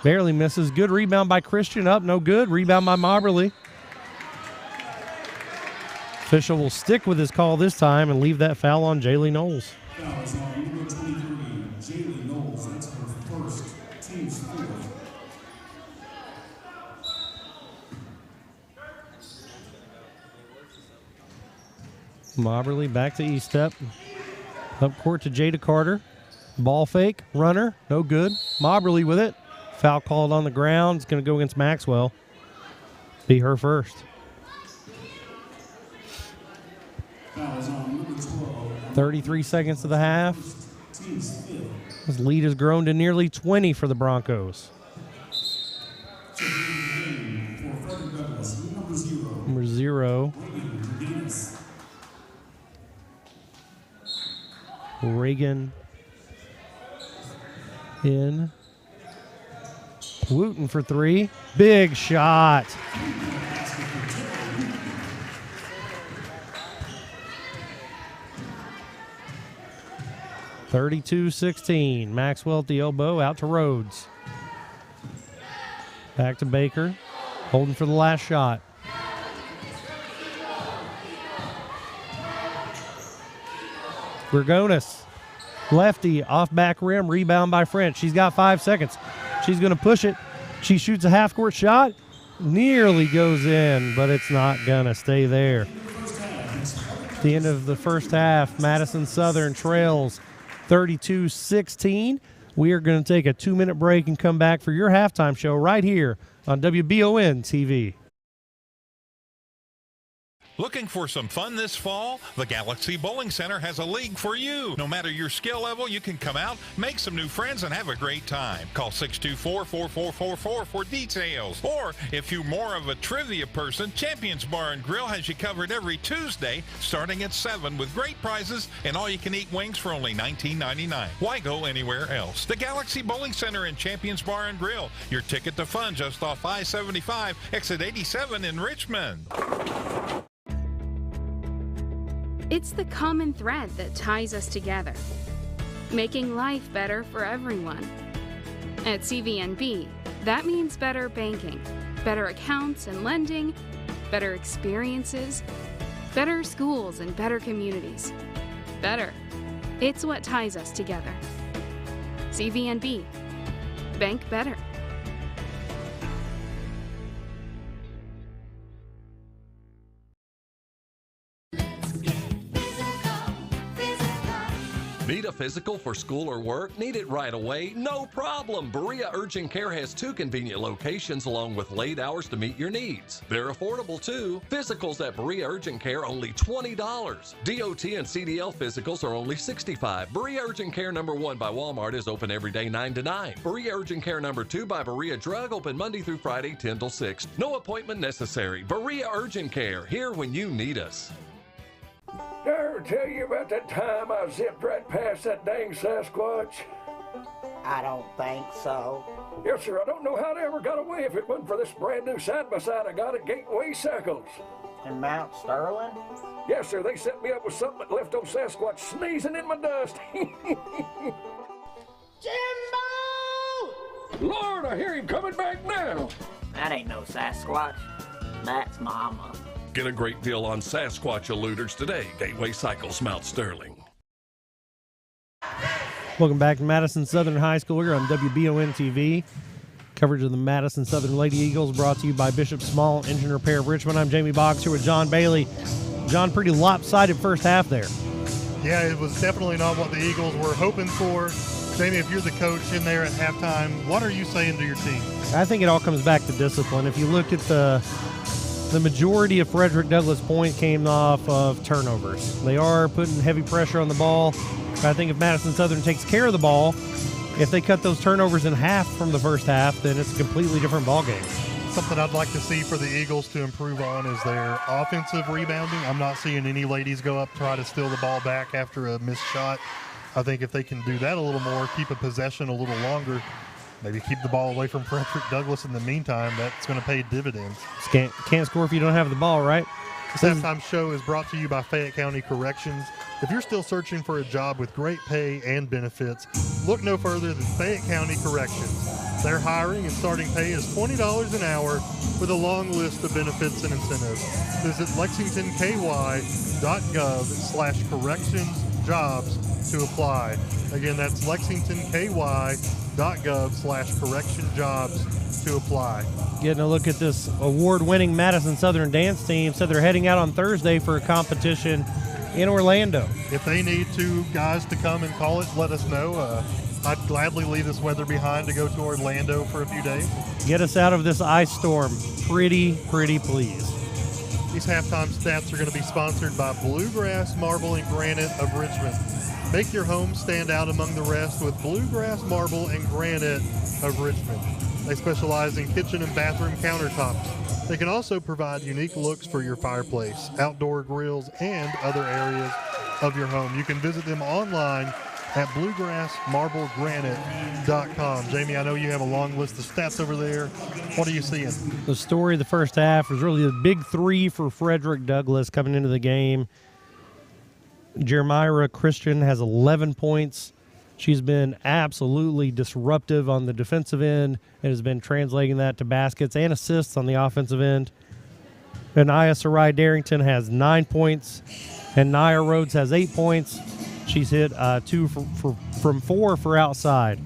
B: Barely misses. Good rebound by Christian. Up, no good. Rebound by Moberly. Official will stick with his call this time and leave that foul on Jaylee Knowles.
S: Foul is on number 23, Jaylee Knowles. That's her first, team's fourth.
B: Moberly back to E-step. Up court to Jada Carter. Ball fake, runner, no good. Moberly with it. Foul called on the ground. It's going to go against Maxwell. Be her first.
S: Foul is on number 12.
B: 33 seconds to the half. This lead has grown to nearly 20 for the Broncos. Number 0. Reagan in. Wooten for three. Big shot. (32-16). Maxwell at the elbow, out to Rhodes. Back to Baker. Holding for the last shot. Grigonis. Lefty off back rim. Rebound by French. She's got 5 seconds. She's going to push it. She shoots a half-court shot. Nearly goes in, but it's not going to stay there. At the end of the first half, Madison Southern trails 32-16. We are going to take a 2-minute break and come back for your halftime show right here on WBON TV.
T: Looking for some fun this fall? The Galaxy Bowling Center has a league for you. No matter your skill level, you can come out, make some new friends, and have a great time. Call 624-4444 for details. Or, if you're more of a trivia person, Champions Bar and Grill has you covered every Tuesday, starting at 7 with great prizes and all-you-can-eat wings for only $19.99. Why go anywhere else? The Galaxy Bowling Center and Champions Bar and Grill. Your ticket to fun just off I-75, exit 87 in Richmond.
U: It's the common thread that ties us together, making life better for everyone. At CVNB, that means better banking, better accounts and lending, better experiences, better schools and better communities. Better. It's what ties us together. CVNB. Bank better.
A: Need a physical for school or work? Need it right away? No problem. Berea Urgent Care has 2 convenient locations along with late hours to meet your needs. They're affordable too. Physicals at Berea Urgent Care only $20. DOT and CDL physicals are only $65. Berea Urgent Care number 1 by Walmart is open every day 9 to 9. Berea Urgent Care number 2 by Berea Drug open Monday through Friday 10 till 6. No appointment necessary. Berea Urgent Care, here when you need us.
V: Did I ever tell you about that time I zipped right past that dang Sasquatch?
W: I don't think so.
V: Yes, sir. I don't know how they ever got away if it wasn't for this brand new side-by-side I got at Gateway Cycles.
W: In Mount Sterling?
V: Yes, sir. They set me up with something that left old Sasquatch sneezing in my dust. Jimbo! Lord, I hear him coming back now.
W: That ain't no Sasquatch. That's Mama.
A: Get a great deal on Sasquatch eluders today. Gateway Cycles, Mount Sterling.
B: Welcome back to Madison Southern High School. We're on WBON TV. Coverage of the Madison Southern Lady Eagles brought to you by Bishop Small Engine Repair of Richmond. I'm Jamie Boggs here with John Bailey. John, pretty lopsided first half there.
C: Yeah, it was definitely not what the Eagles were hoping for. Jamie, if you're the coach in there at halftime, what are you saying to your team?
B: I think it all comes back to discipline. If you look at the majority of Frederick Douglass' point came off of turnovers. They are putting heavy pressure on the ball. But I think if Madison Southern takes care of the ball, if they cut those turnovers in half from the first half, then it's a completely different ballgame.
C: Something I'd like to see for the Eagles to improve on is their offensive rebounding. I'm not seeing any ladies go up, try to steal the ball back after a missed shot. I think if they can do that a little more, keep a possession a little longer, maybe keep the ball away from Frederick Douglass in the meantime, that's going to pay dividends.
B: Can't score if you don't have the ball, right?
C: This halftime show is brought to you by Fayette County Corrections. If you're still searching for a job with great pay and benefits, look no further than Fayette County Corrections. Their hiring and starting pay is $20 an hour with a long list of benefits and incentives. Visit lexingtonky.gov/correctionsjobs to apply. Again, that's lexingtonky.gov/correctionjobs to apply.
B: Getting a look at this award-winning Madison Southern dance team. So they're heading out on Thursday for a competition in Orlando.
C: If they need 2 guys to come and call it, let us know. I'd gladly leave this weather behind to go to Orlando for a few days.
B: Get us out of this ice storm. Pretty please.
C: These halftime stats are going to be sponsored by Bluegrass Marble and Granite of Richmond. Make your home stand out among the rest with Bluegrass Marble and Granite of Richmond. They specialize in kitchen and bathroom countertops. They can also provide unique looks for your fireplace, outdoor grills, and other areas of your home. You can visit them online at bluegrassmarblegranite.com. Jamie, I know you have a long list of stats over there. What are you seeing?
B: The story of the first half was really the big 3 for Frederick Douglass coming into the game. Jeremiah Christian has 11 points. She's been absolutely disruptive on the defensive end and has been translating that to baskets and assists on the offensive end. Anaya Sarai Darrington has 9 points, and Nia Rhodes has 8 points. She's hit 2 from 4 for outside.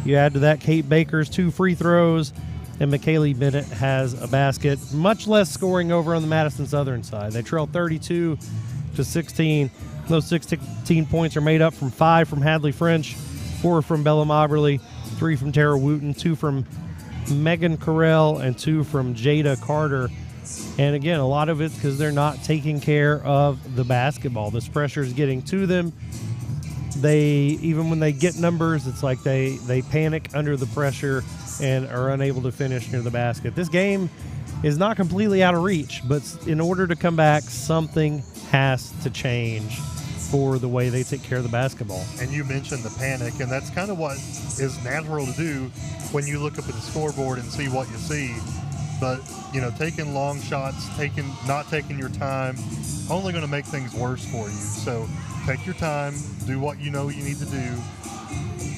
B: You add to that Kate Baker's 2 free throws, and McKaylee Bennett has a basket. Much less scoring over on the Madison Southern side. They trail 32-16. Those 16 points are made up from 5 from Hadley French, 4 from Bella Moberly, 3 from Tara Wooten, 2 from Megan Carell, and 2 from Jada Carter. And again, a lot of it's because they're not taking care of the basketball. This pressure is getting to them. Even when they get numbers, it's like they panic under the pressure and are unable to finish near the basket. This game is not completely out of reach, but in order to come back, something has to change for the way they take care of the basketball.
C: And you mentioned the panic, and that's kind of what is natural to do when you look up at the scoreboard and see what you see. But, taking long shots, not taking your time, only going to make things worse for you. So take your time, do what you know you need to do,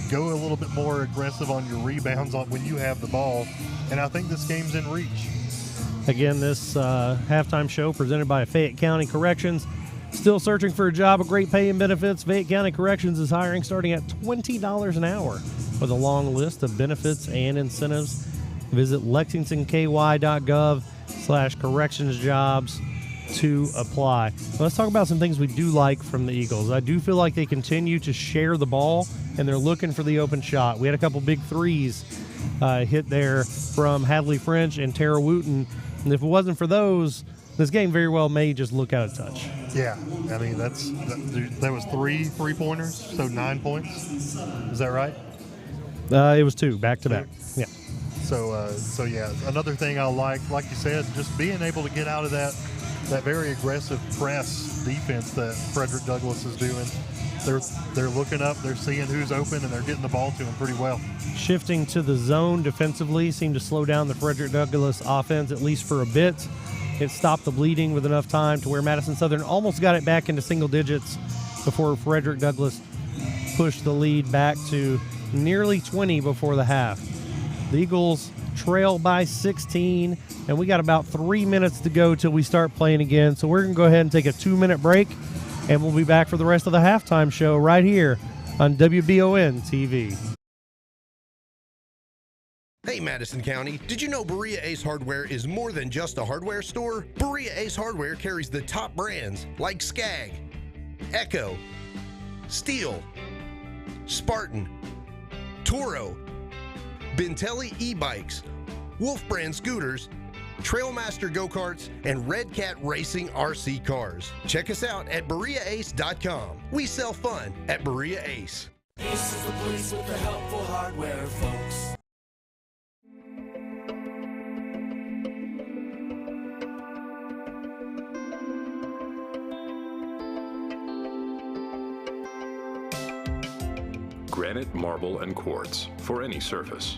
C: go a little bit more aggressive on your rebounds when you have the ball, and I think this game's in reach.
B: Again, this halftime show presented by Fayette County Corrections. Still searching for a job of great pay and benefits? Fayette County Corrections is hiring starting at $20 an hour with a long list of benefits and incentives. Visit lexingtonky.gov/correctionsjobs to apply. Let's talk about some things we do like from the Eagles. I do feel like they continue to share the ball, and they're looking for the open shot. We had a couple big threes hit there from Hadley French and Tara Wooten, and if it wasn't for those, this game very well may just look out of touch.
C: Yeah, I mean, that was 3 3-pointers, so 9 points. Is that right?
B: It was 2 back-to-back. Yeah.
C: So yeah, another thing I like you said, just being able to get out of that very aggressive press defense that Frederick Douglass is doing. They're looking up, they're seeing who's open, and they're getting the ball to him pretty well.
B: Shifting to the zone defensively seemed to slow down the Frederick Douglass offense, at least for a bit. It stopped the bleeding with enough time to where Madison Southern almost got it back into single digits before Frederick Douglass pushed the lead back to nearly 20 before the half. The Eagles trail by 16, and we got about 3 minutes to go till we start playing again. So we're going to go ahead and take a 2-minute break, and we'll be back for the rest of the halftime show right here on WBON TV.
D: Hey Madison County, did you know Berea Ace Hardware is more than just a hardware store? Berea Ace Hardware carries the top brands like Skag, Echo, Steel, Spartan, Toro, Bentelli e-bikes, Wolf brand scooters, Trailmaster go-karts, and Red Cat Racing RC cars. Check us out at BereaAce.com. We sell fun at Berea Ace.
E: Ace is the place with the helpful hardware, folks.
G: Granite, marble, and quartz for any surface.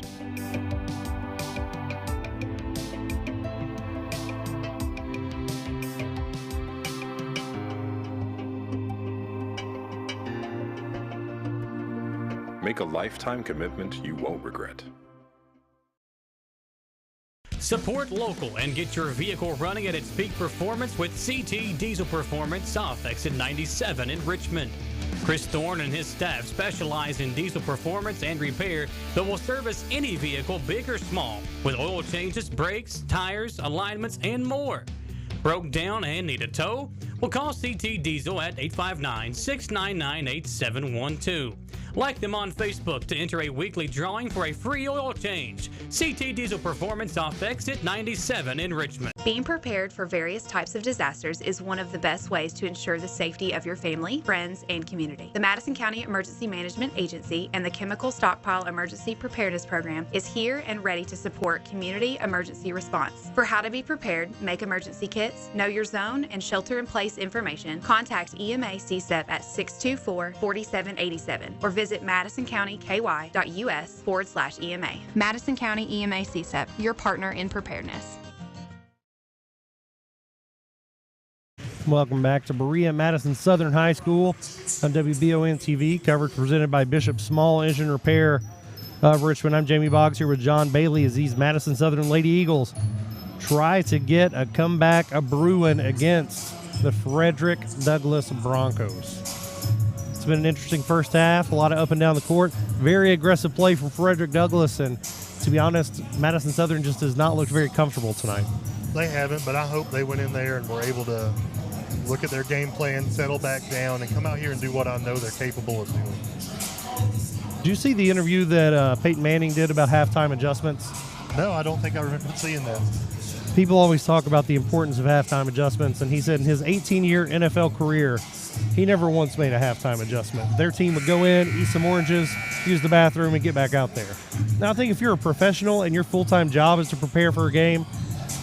G: Make a lifetime commitment you won't regret.
F: Support local and get your vehicle running at its peak performance with CT Diesel Performance off exit 97 in Richmond. Chris Thorne and his staff specialize in diesel performance and repair that will service any vehicle, big or small, with oil changes, brakes, tires, alignments, and more. Broke down and need a tow? Well, call CT Diesel at 859-699-8712. Like them on Facebook to enter a weekly drawing for a free oil change. CT Diesel Performance off exit 97 in Richmond.
X: Being prepared for various types of disasters is one of the best ways to ensure the safety of your family, friends, and community. The Madison County Emergency Management Agency and the Chemical Stockpile Emergency Preparedness Program is here and ready to support community emergency response. For how to be prepared, make emergency kits, know your zone, and shelter-in-place information, contact EMA CSEP at 624-4787 or visit madisoncountyky.us/EMA. Madison County EMA CSEP, your partner in preparedness.
B: Welcome back to Berea Madison Southern High School on WBON TV. Coverage presented by Bishop Small Engine Repair of Richmond. I'm Jamie Boggs here with John Bailey as these Madison Southern Lady Eagles try to get a comeback a brewing against the Frederick Douglass Broncos. It's been an interesting first half, a lot of up and down the court. Very aggressive play from Frederick Douglass, and to be honest, Madison Southern just does not look very comfortable tonight.
C: They haven't, but I hope they went in there and were able to look at their game plan, settle back down, and come out here and do what I know they're capable of doing.
B: Did you see the interview that Peyton Manning did about halftime adjustments?
C: No, I don't think I remember seeing that.
B: people always talk about the importance of halftime adjustments, and he said in his 18-year NFL career, he never once made a halftime adjustment. Their team would go in, eat some oranges, use the bathroom, and get back out there. Now, I think if you're a professional and your full-time job is to prepare for a game,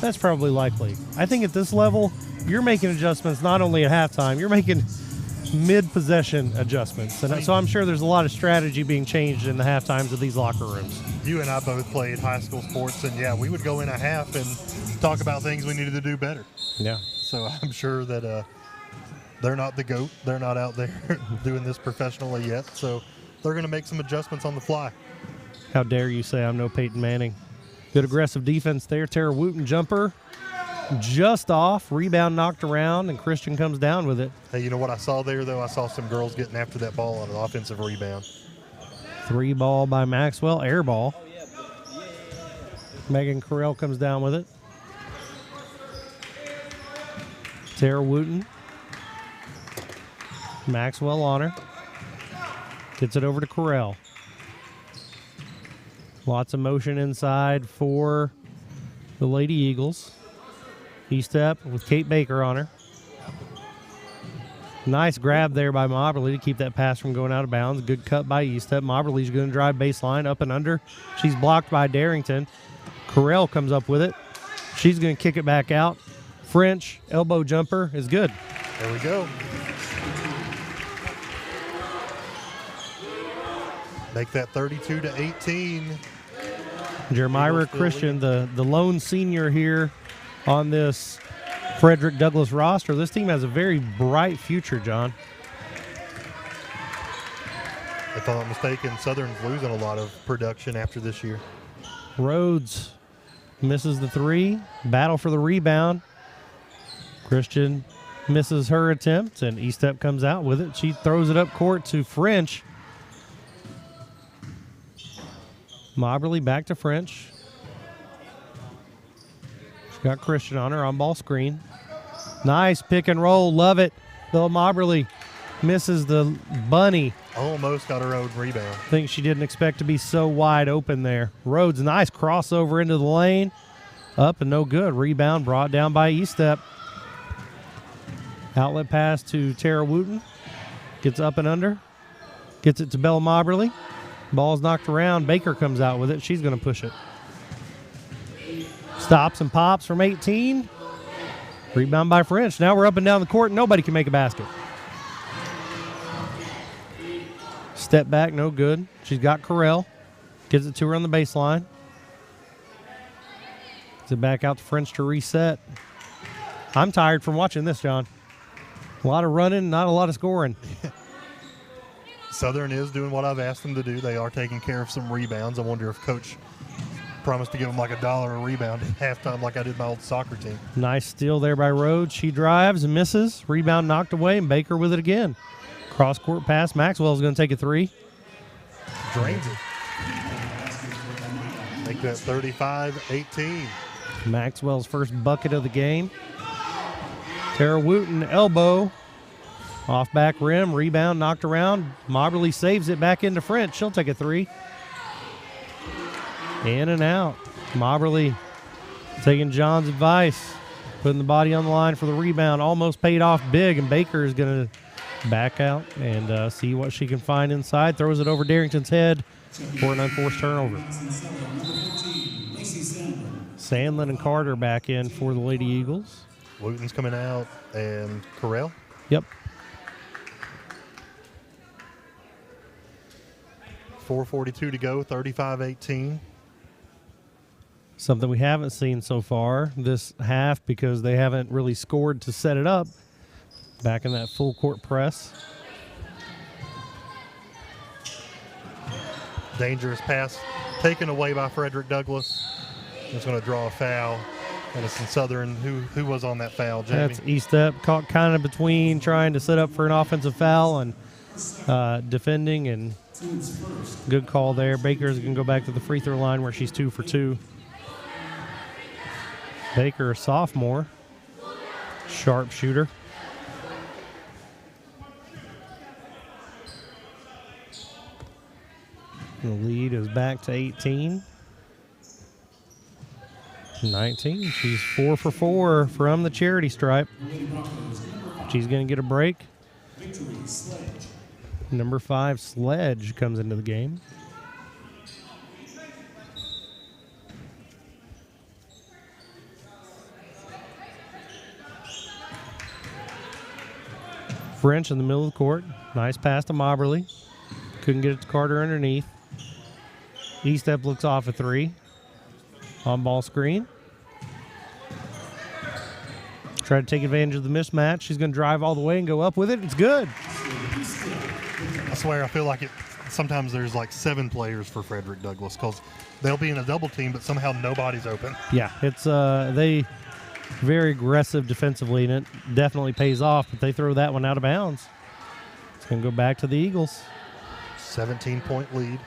B: that's probably likely. I think at this level, you're making adjustments not only at halftime, you're making mid-possession adjustments. And so I'm sure there's a lot of strategy being changed in the half times of these locker rooms.
C: You and I both played high school sports, and yeah, we would go in a half and talk about things we needed to do better.
B: Yeah.
C: So I'm sure that they're not the GOAT. They're not out there doing this professionally yet. So they're going to make some adjustments on the fly.
B: How dare you say I'm no Peyton Manning. Good aggressive defense there. Tara Wooten jumper. Just off, rebound knocked around, and Christian comes down with it.
C: Hey, you know what I saw there, though? I saw some girls getting after that ball on an offensive rebound.
B: 3 ball by Maxwell, air ball. Megan Carell comes down with it. Tara Wooten. Maxwell on her. Gets it over to Carell. Lots of motion inside for the Lady Eagles. E-step with Kate Baker on her. Nice grab there by Moberly to keep that pass from going out of bounds. Good cut by E-step. Moberly's going to drive baseline up and under. She's blocked by Darrington. Carell comes up with it. She's going to kick it back out. French elbow jumper is good.
C: There we go. Make that 32-18.
B: Jermira Christian, the lone senior here on this Frederick Douglass roster. This team has a very bright future, John.
C: If I'm not mistaken, Southern's losing a lot of production after this year.
B: Rhodes misses the 3. Battle for the rebound. Christian misses her attempt, and E-step comes out with it. She throws it up court to French. Moberly back to French. Got Christian on her on ball screen. Nice pick and roll. Love it. Bill Moberly misses the bunny.
C: Almost got her own rebound.
B: I think she didn't expect to be so wide open there. Rhodes, nice crossover into the lane. Up and no good. Rebound brought down by E-step. Outlet pass to Tara Wooten. Gets up and under. Gets it to Bella Moberly. Ball's knocked around. Baker comes out with it. She's going to push it. Stops and pops from 18. Rebound by French. Now we're up and down the court. Nobody can make a basket. Step back, no good. She's got Carell. Gives it to her on the baseline. Gets it back out to French to reset. I'm tired from watching this, John. A lot of running, not a lot of scoring.
C: Southern is doing what I've asked them to do. They are taking care of some rebounds. I wonder if Coach promised to give them like $1 a rebound at halftime like I did my old soccer team.
B: Nice steal there by Rhodes. She drives and misses. Rebound knocked away, and Baker with it again. Cross-court pass. Maxwell's going to take a 3.
C: Drains it. Make that 35-18.
B: Maxwell's first bucket of the game. Tara Wooten, elbow. Off back rim. Rebound knocked around. Moberly saves it back into French. She'll take a 3. In and out. Moberly taking John's advice. Putting the body on the line for the rebound. Almost paid off big, and Baker is going to back out and see what she can find inside. Throws it over Darrington's head for an unforced turnover. Sandlin and Carter back in for the Lady Eagles.
C: Wooten's coming out, and Carell?
B: Yep.
C: 4:42 to go, 35-18.
B: Something we haven't seen so far this half because they haven't really scored to set it up. Back in that full court press.
C: Dangerous pass taken away by Frederick Douglass. It's going to draw a foul. Madison Southern, who was on that foul, Jamie?
B: That's E-step, caught kind of between trying to set up for an offensive foul and defending, and good call there. Baker's going to go back to the free throw line where she's 2 for 2. Baker, a sophomore, sharp shooter. The lead is back to 18. 19. She's 4 for 4 from the charity stripe. She's going to get a break. Number 5, Sledge, comes into the game. French in the middle of the court. Nice pass to Moberly. Couldn't get it to Carter underneath. E-step looks off a 3. On ball screen. Try to take advantage of the mismatch. She's going to drive all the way and go up with it. It's good.
C: I swear, I feel like sometimes there's like 7 players for Frederick Douglass because they'll be in a double team, but somehow nobody's open.
B: Yeah, it's they very aggressive defensively, and it definitely pays off, but they throw that one out of bounds. It's going to go back to the Eagles.
C: 17-point lead.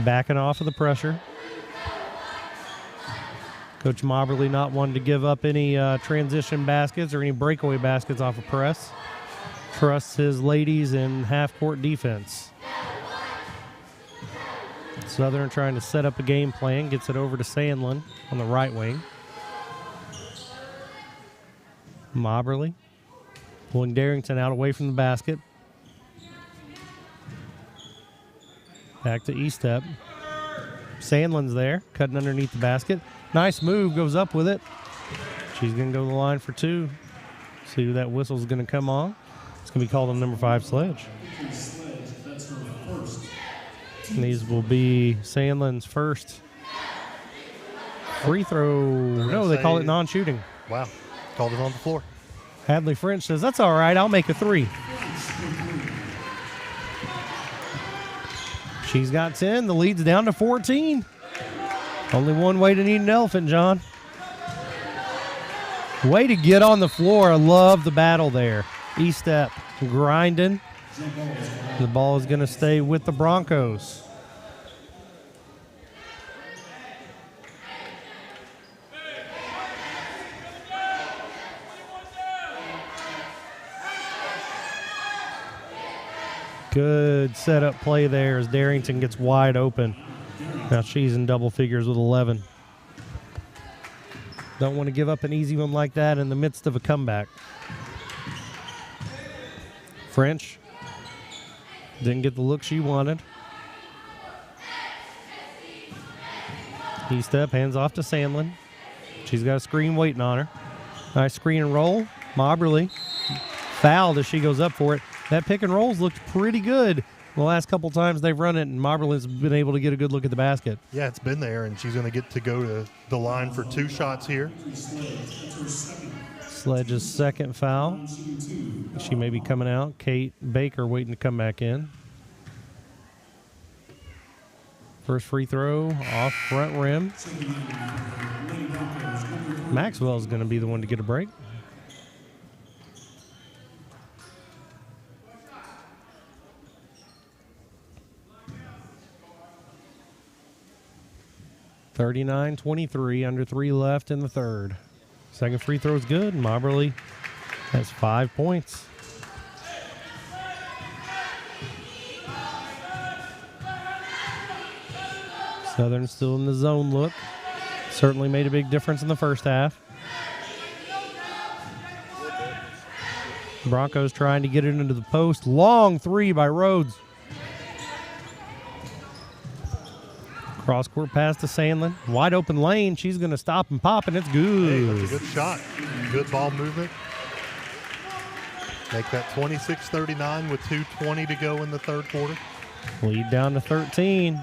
B: Backing off of the pressure. Coach Moberly not wanting to give up any transition baskets or any breakaway baskets off of press. Trusts his ladies in half-court defense. Southern trying to set up a game plan. Gets it over to Sandlin on the right wing. Moberly pulling Darrington out away from the basket. Back to E-step. Sandlin's there, cutting underneath the basket. Nice move, goes up with it. She's going to go to the line for 2. See who that whistle's going to come on. It's going to be called on number 5, Sledge. And these will be Sandlin's first free throw. No, they call it non-shooting.
C: Wow, called it on the floor.
B: Hadley French says, that's all right, I'll make a 3. She's got 10. The lead's down to 14. Only one way to need an elephant, John. Way to get on the floor. I love the battle there. E-step grinding. The ball is going to stay with the Broncos. Good setup play there as Darrington gets wide open. Now she's in double figures with 11. Don't want to give up an easy one like that in the midst of a comeback. French didn't get the look she wanted. E-step, hands off to Sandlin. She's got a screen waiting on her. Nice screen and roll. Moberly fouled as she goes up for it. That pick and roll's looked pretty good the last couple times they've run it, and Moberly's been able to get a good look at the basket.
C: Yeah, it's been there, and she's going to get to go to the line for 2 shots here.
B: Sledge's second foul. She may be coming out. Kate Baker waiting to come back in. First free throw off front rim. Maxwell's going to be the one to get a break. (39-23), under 3 left in the third. Second free throw is good. Moberly has 5 points. Southern still in the zone look. Certainly made a big difference in the first half. Broncos trying to get it into the post. Long 3 by Rhodes. Cross-court pass to Sandlin. Wide open lane. She's going to stop and pop, and it's good.
C: Hey, that's a good shot. Good ball movement. Make that 26-39 with 2:20 to go in the third quarter.
B: Lead down to 13.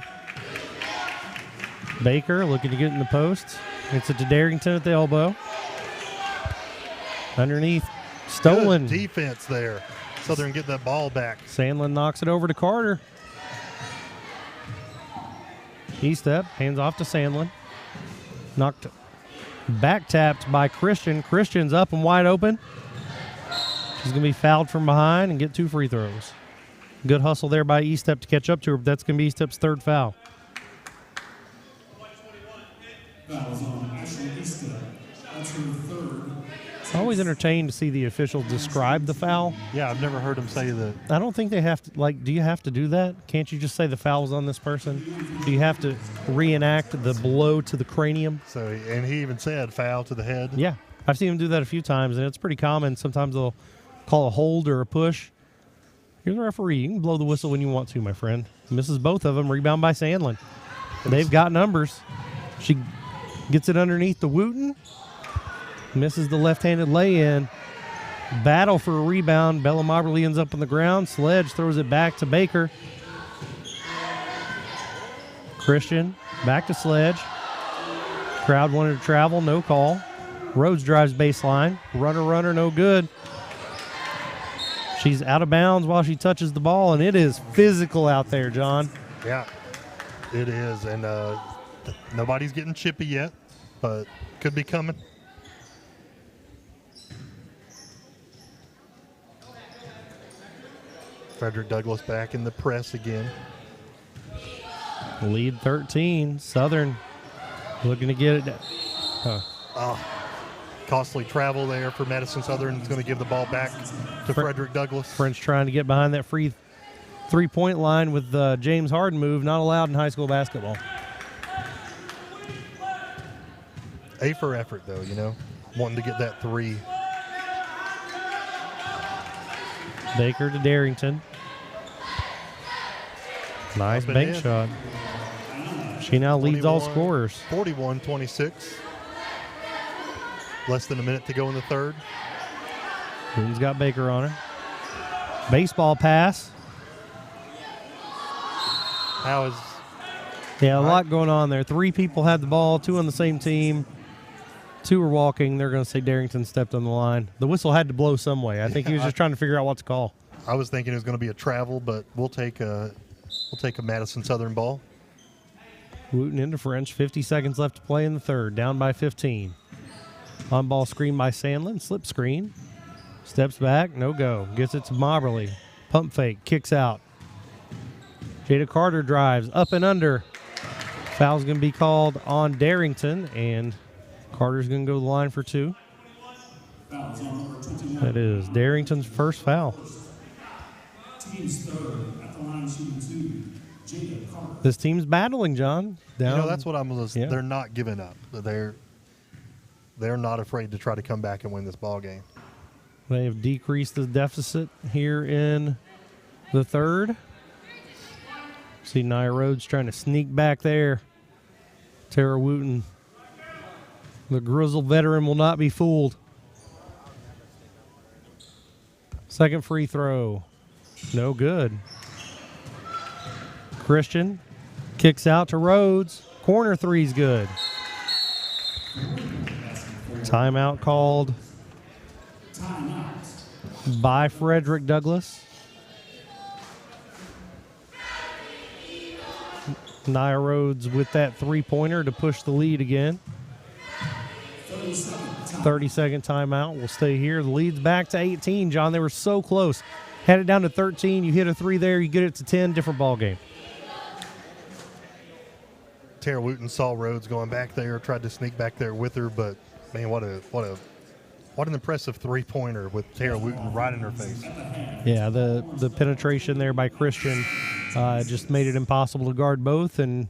B: Baker looking to get in the post. It's it to Darrington at the elbow. Underneath. Stolen.
C: Good defense there. Southern get that ball back.
B: Sandlin knocks it over to Carter. E-step, hands off to Sandlin. Knocked, back tapped by Christian. Christian's up and wide open. She's going to be fouled from behind and get 2 free throws. Good hustle there by E-step to catch up to her, but that's going to be E-step's third foul. always entertained to see the officials describe the foul.
C: Yeah, I've never heard him say that.
B: I don't think they have to, like, do you have to do that? Can't you just say the foul was on this person? Do you have to reenact the blow to the cranium?
C: So, and he even said foul to the head.
B: Yeah. I've seen him do that a few times, and it's pretty common. Sometimes they'll call a hold or a push. You're the referee. You can blow the whistle when you want to, my friend. Misses both of them. Rebound by Sandlin. They've got numbers. She gets it underneath the Wooten. Misses the left-handed lay-in. Battle for a rebound. Bella Moberly ends up on the ground. Sledge throws it back to Baker. Christian back to Sledge. Crowd wanted to travel. No call. Rhodes drives baseline. Runner, no good. She's out of bounds while she touches the ball, and it is physical out there, John.
C: Yeah, it is. And nobody's getting chippy yet, but could be coming. Frederick Douglass back in the press again.
B: Lead 13. Southern looking to get it.
C: Costly travel there for Madison Southern. Is going to give the ball back to Frederick Douglass.
B: French trying to get behind that free three-point line with James Harden move, not allowed in high school basketball.
C: A for effort, though, wanting to get that three.
B: Baker to Darrington. Nice bank shot. She now leads all scorers.
C: 41-26. Less than a minute to go in the third.
B: Wooten's got Baker on her. Baseball pass. A lot going on there. 3 people had the ball, 2 on the same team. 2 were walking. They're going to say Darrington stepped on the line. The whistle had to blow some way. I think he was just trying to figure out what to call.
C: I was thinking it was going to be a travel, but we'll take a Madison Southern ball.
B: Wooten into French. 50 seconds left to play in the third. Down by 15. On ball screen by Sandlin. Slip screen. Steps back. No go. Gets it to Moberly. Pump fake. Kicks out. Jada Carter drives. Up and under. Foul's going to be called on Darrington. And Carter's going to go to the line for 2. That is Darrington's first foul.
S: Team's third at the line shooting 2. Jada Carter.
B: This team's battling, John.
C: That's what I'm going to. They're not giving up. They're not afraid to try to come back and win this ball game.
B: They have decreased the deficit here in the third. See Nia Rhodes trying to sneak back there. Tara Wooten, the grizzled veteran, will not be fooled. Second free throw. No good. Christian kicks out to Rhodes. Corner three's good. Timeout called by Frederick Douglass. Nia Rhodes with that three-pointer to push the lead again. 30-second timeout. We'll stay here. The lead's back to 18, John. They were so close. Had it down to 13. You hit a 3 there. You get it to 10. Different ball game.
C: Tara Wooten saw Rhodes going back there, tried to sneak back there with her, but man, what an impressive three-pointer with Tara Wooten right in her face.
B: Yeah, the penetration there by Christian just made it impossible to guard both. And,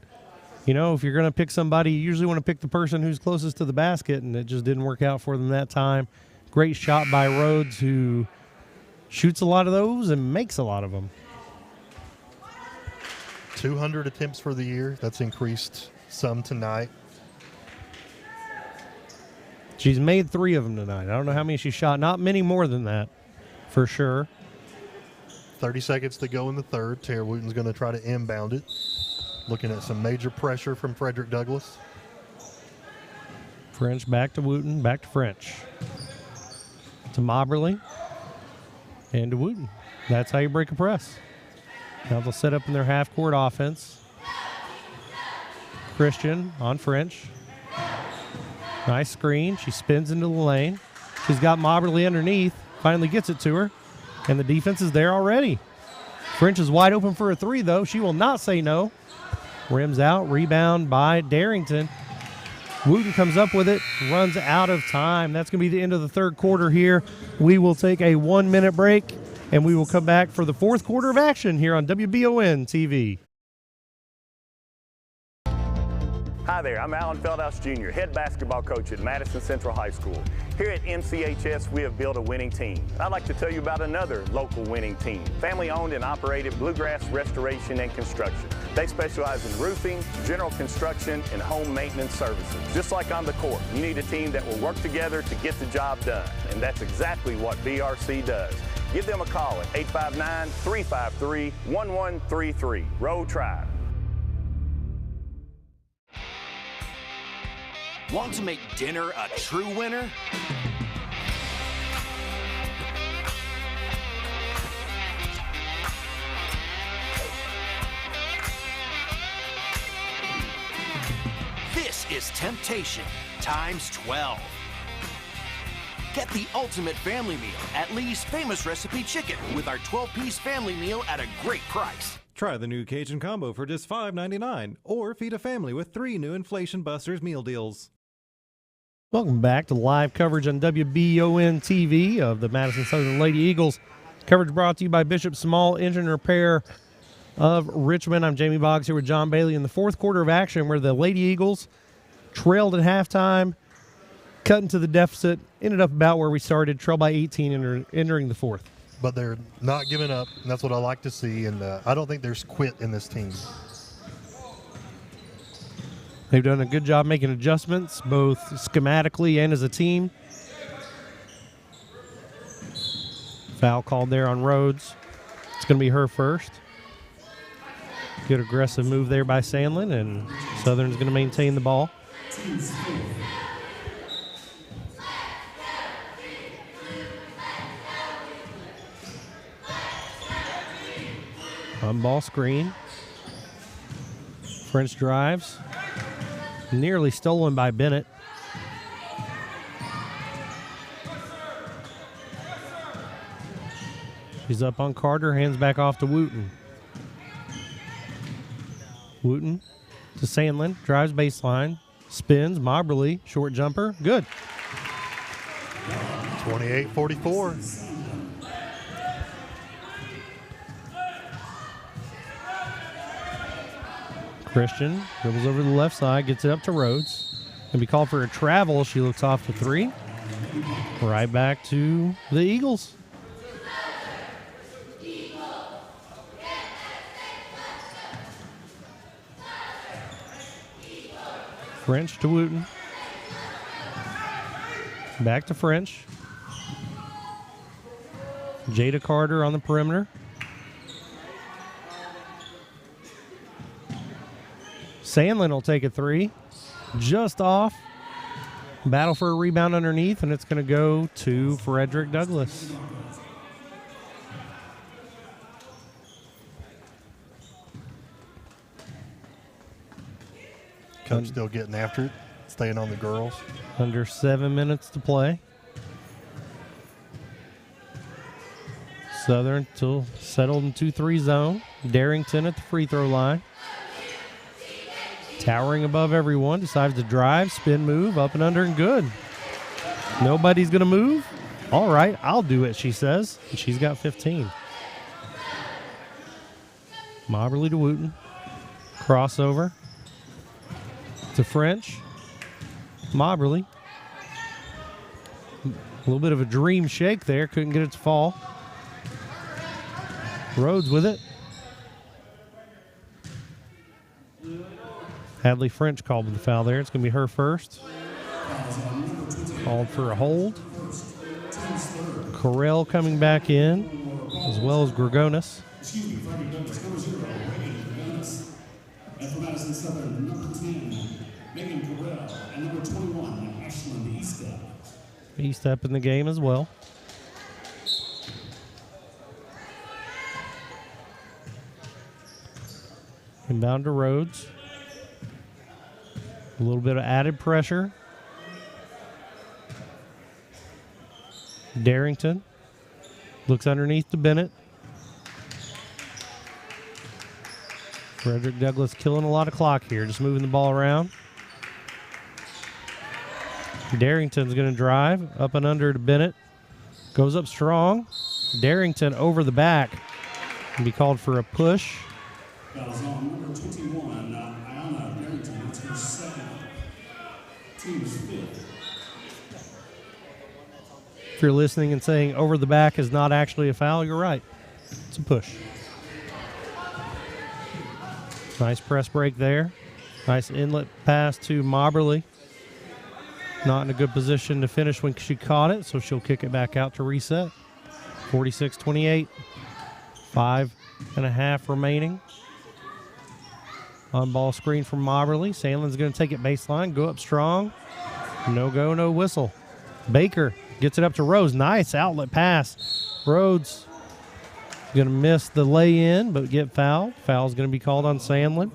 B: if you're going to pick somebody, you usually want to pick the person who's closest to the basket, and it just didn't work out for them that time. Great shot by Rhodes, who shoots a lot of those and makes a lot of them.
C: 200 attempts for the year. That's increased some tonight.
B: She's made 3 of them tonight. I don't know how many she shot. Not many more than that, for sure.
C: 30 seconds to go in the third. Tara Wooten's going to try to inbound it. Looking at some major pressure from Frederick Douglass.
B: French back to Wooten, back to French. To Moberly. And to Wooten. That's how you break a press. Now they'll set up in their half-court offense. Christian on French. Nice screen. She spins into the lane. She's got Moberly underneath. Finally gets it to her. And the defense is there already. French is wide open for a 3, though. She will not say no. Rims out. Rebound by Darrington. Wooten comes up with it, runs out of time. That's going to be the end of the third quarter here. We will take a 1-minute break, and we will come back for the fourth quarter of action here on WBON TV.
H: Hi there, I'm Alan Feldhouse Jr., head basketball coach at Madison Central High School. Here at MCHS, we have built a winning team. I'd like to tell you about another local winning team, family-owned and operated Bluegrass Restoration and Construction. They specialize in roofing, general construction, and home maintenance services. Just like on the court, you need a team that will work together to get the job done, and that's exactly what BRC does. Give them a call at 859-353-1133. Roll Tribe.
I: Want to make dinner a true winner? This is temptation times 12. Get the ultimate family meal at Lee's Famous Recipe Chicken with our 12-piece family meal at a great price.
J: Try the new Cajun Combo for just $5.99 or feed a family with 3 new Inflation Busters meal deals.
B: Welcome back to live coverage on WBON TV of the Madison Southern Lady Eagles. Coverage brought to you by Bishop Small Engine Repair of Richmond. I'm Jamie Boggs here with John Bailey in the fourth quarter of action where the Lady Eagles trailed at halftime, cut into the deficit, ended up about where we started, trailed by 18 entering the fourth.
C: But they're not giving up, and that's what I like to see, and I don't think there's quit in this team.
B: They've done a good job making adjustments, both schematically and as a team. Foul called there on Rhodes. It's going to be her first. Good aggressive move there by Sandlin, and Southern's going to maintain the ball. On ball screen. French drives. Nearly stolen by Bennett. She's up on Carter, hands back off to Wooten. Wooten to Sandlin, drives baseline, spins, Moberly, short jumper, good.
C: 28-44.
B: Christian dribbles over to the left side, gets it up to Rhodes. Gonna be called for a travel. She looks off to 3. Right back to the Eagles. French to Wooten. Back to French. Jada Carter on the perimeter. Sandlin will take a 3. Just off. Battle for a rebound underneath, and it's going to go to Frederick Douglass.
C: Coach still getting after it, staying on the girls.
B: Under 7 minutes to play. Southern still settled in 2-3 zone. Darrington at the free throw line. Towering above everyone, decides to drive, spin move, up and under and good. Nobody's going to move? All right, I'll do it, she says. And she's got 15. Moberly to Wooten. Crossover to French. Moberly. A little bit of a dream shake there. Couldn't get it to fall. Rhodes with it. Hadley French called with the foul there. It's going to be her first. Called for a hold. Correll coming back in, as well as Gregonis.
S: And for Madison Southern, number 10, Megan Correll, and number 21, Ashlyn Eastep.
B: Eastep in the game as well. Inbound to Rhodes. A little bit of added pressure. Darrington looks underneath to Bennett. Frederick Douglass killing a lot of clock here, just moving the ball around. Darrington's going to drive up and under to Bennett. Goes up strong. Darrington over the back. Can be called for a push.
S: Foul's on number 21, Ayanna Darrington. That's her second. Team's fifth.
B: If you're listening and saying over the back is not actually a foul, you're right. It's a push. Nice press break there. Nice inlet pass to Moberly. Not in a good position to finish when she caught it, so she'll kick it back out to reset. 46-28. 5.5 remaining. On ball screen from Moberly. Sandlin's going to take it baseline, go up strong. No go, no whistle. Baker gets it up to Rhodes. Nice outlet pass. Rhodes going to miss the lay-in, but get fouled. Foul's going to be called on Sandlin.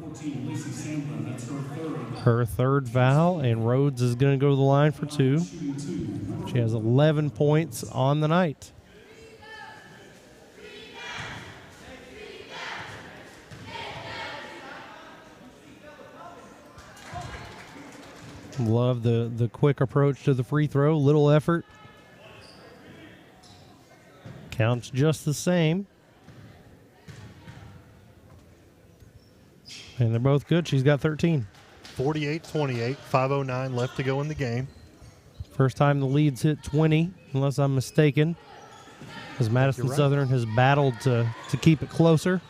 B: Her third foul, and Rhodes is going to go to the line for 2. She has 11 points on the night. Love the quick approach to the free throw. Little effort. Counts just the same. And they're both good. She's got 13.
C: 48-28, 5:09 left to go in the game.
B: First time the lead's hit 20, unless I'm mistaken, as Madison Southern has battled to keep it closer.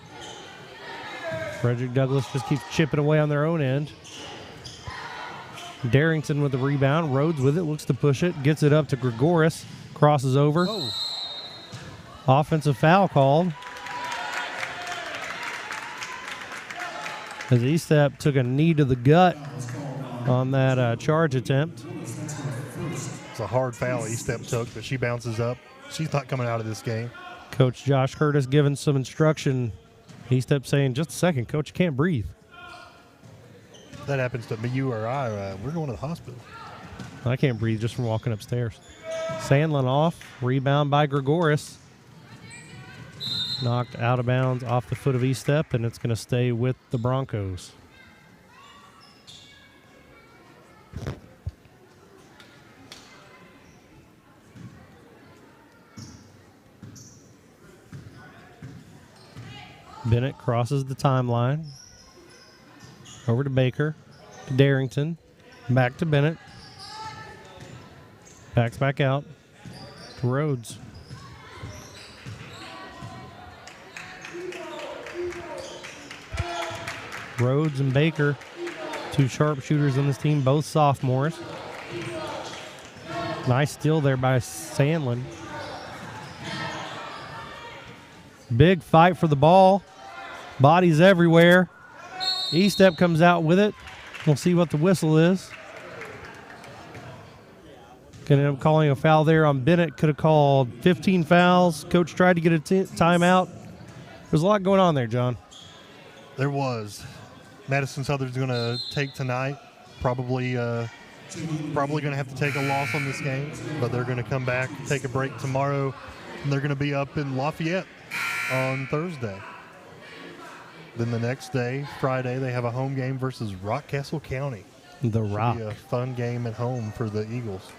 B: Frederick Douglass just keeps chipping away on their own end. Darrington with the rebound. Rhodes with it, looks to push it, gets it up to Gregoris, crosses over.
C: Oh.
B: Offensive foul called. As Estep took a knee to the gut on that charge attempt.
C: It's a hard foul Estep took, but she bounces up. She's not coming out of this game.
B: Coach Josh Curtis giving some instruction. Estep saying, just a second, Coach, you can't breathe.
C: If that happens to me, you or I, we're going to the hospital.
B: I can't breathe just from walking upstairs. Sandlin off. Rebound by Gregoris. Knocked out of bounds off the foot of Estep, and it's going to stay with the Broncos. Bennett crosses the timeline. Over to Baker. To Darrington. Back to Bennett. Backs back out. To Rhodes. Rhodes and Baker, 2 sharpshooters on this team, both sophomores. Nice steal there by Sandlin. Big fight for the ball. Bodies everywhere. Estep comes out with it. We'll see what the whistle is. Going to end up calling a foul there on Bennett. Could have called 15 fouls. Coach tried to get a timeout. There's a lot going on there, John.
C: There was. Madison Southern's going to take tonight. Probably going to have to take a loss on this game, but they're going to come back, take a break tomorrow, and they're going to be up in Lafayette on Thursday. Then the next day, Friday, they have a home game versus Rockcastle County.
B: The Rock.
C: Should be a fun game at home for the Eagles.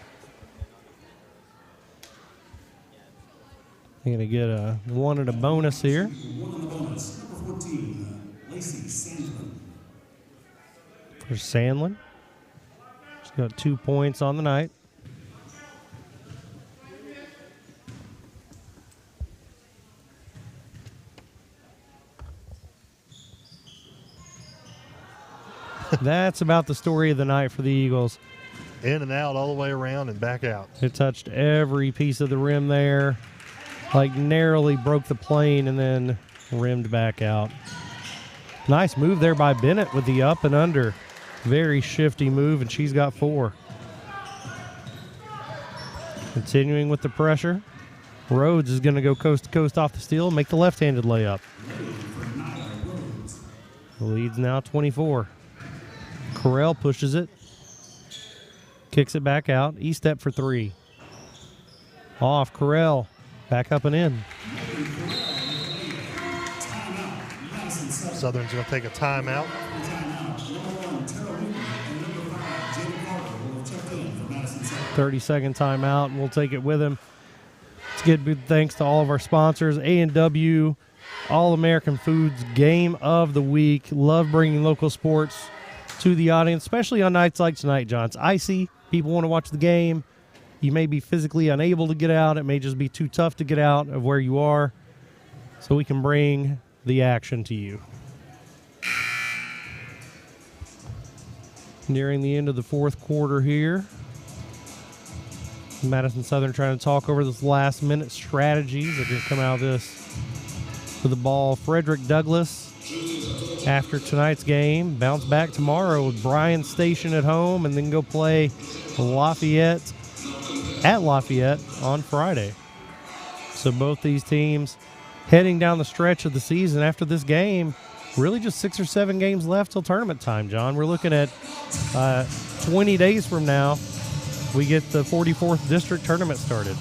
B: They're going to get a one and a bonus here.
S: One on the bonus, number 14, Lacey Sandlin.
B: For Sandlin. She's got 2 points on the night. That's about the story of the night for the Eagles.
C: In and out, all the way around and back out.
B: It touched every piece of the rim there. Like narrowly broke the plane and then rimmed back out. Nice move there by Bennett with the up and under. Very shifty move, and she's got 4. Continuing with the pressure. Rhodes is going to go coast to coast off the steal and make the left-handed layup. The lead's now 24. Correll pushes it. Kicks it back out. Estep for 3. Off. Correll. Back up and in.
C: Southern's going to take a timeout.
B: 30-second timeout, and we'll take it with him. Let's get big thanks to all of our sponsors. A&W, All-American Foods, Game of the Week. Love bringing local sports to the audience, especially on nights like tonight, John. It's icy. People want to watch the game. You may be physically unable to get out. It may just be too tough to get out of where you are. So we can bring the action to you. Nearing the end of the fourth quarter here. Madison Southern trying to talk over this last-minute strategies. They're going to come out of this with the ball. Frederick Douglass, after tonight's game, bounce back tomorrow with Bryan Station at home and then go play Lafayette at Lafayette on Friday. So both these teams heading down the stretch of the season after this game. Really just 6 or 7 games left till tournament time, John. We're looking at 20 days from now, we get the 44th District Tournament started.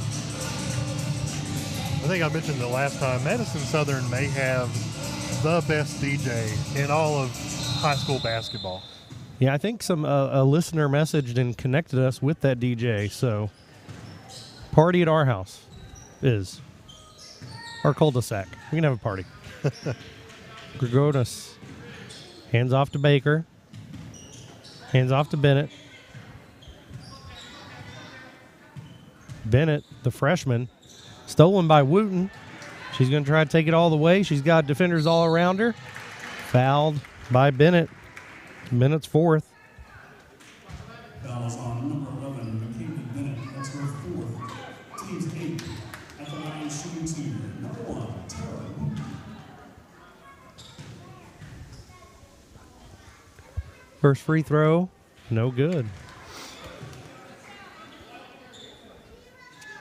C: I think I mentioned the last time, Madison Southern may have the best DJ in all of high school basketball.
B: Yeah, I think a listener messaged and connected us with that DJ. So, party at our house is our cul-de-sac. We can have a party. Gregonis, hands off to Baker. Hands off to Bennett. Bennett, the freshman, stolen by Wooten. She's going to try to take it all the way. She's got defenders all around her. Fouled by Bennett. Bennett's fourth.
S: Fouls on number 11, McKinley Bennett. That's her fourth. Team's 8. At the line, shooting 2. Number 1, Tara Wooten.
B: First free throw, no good.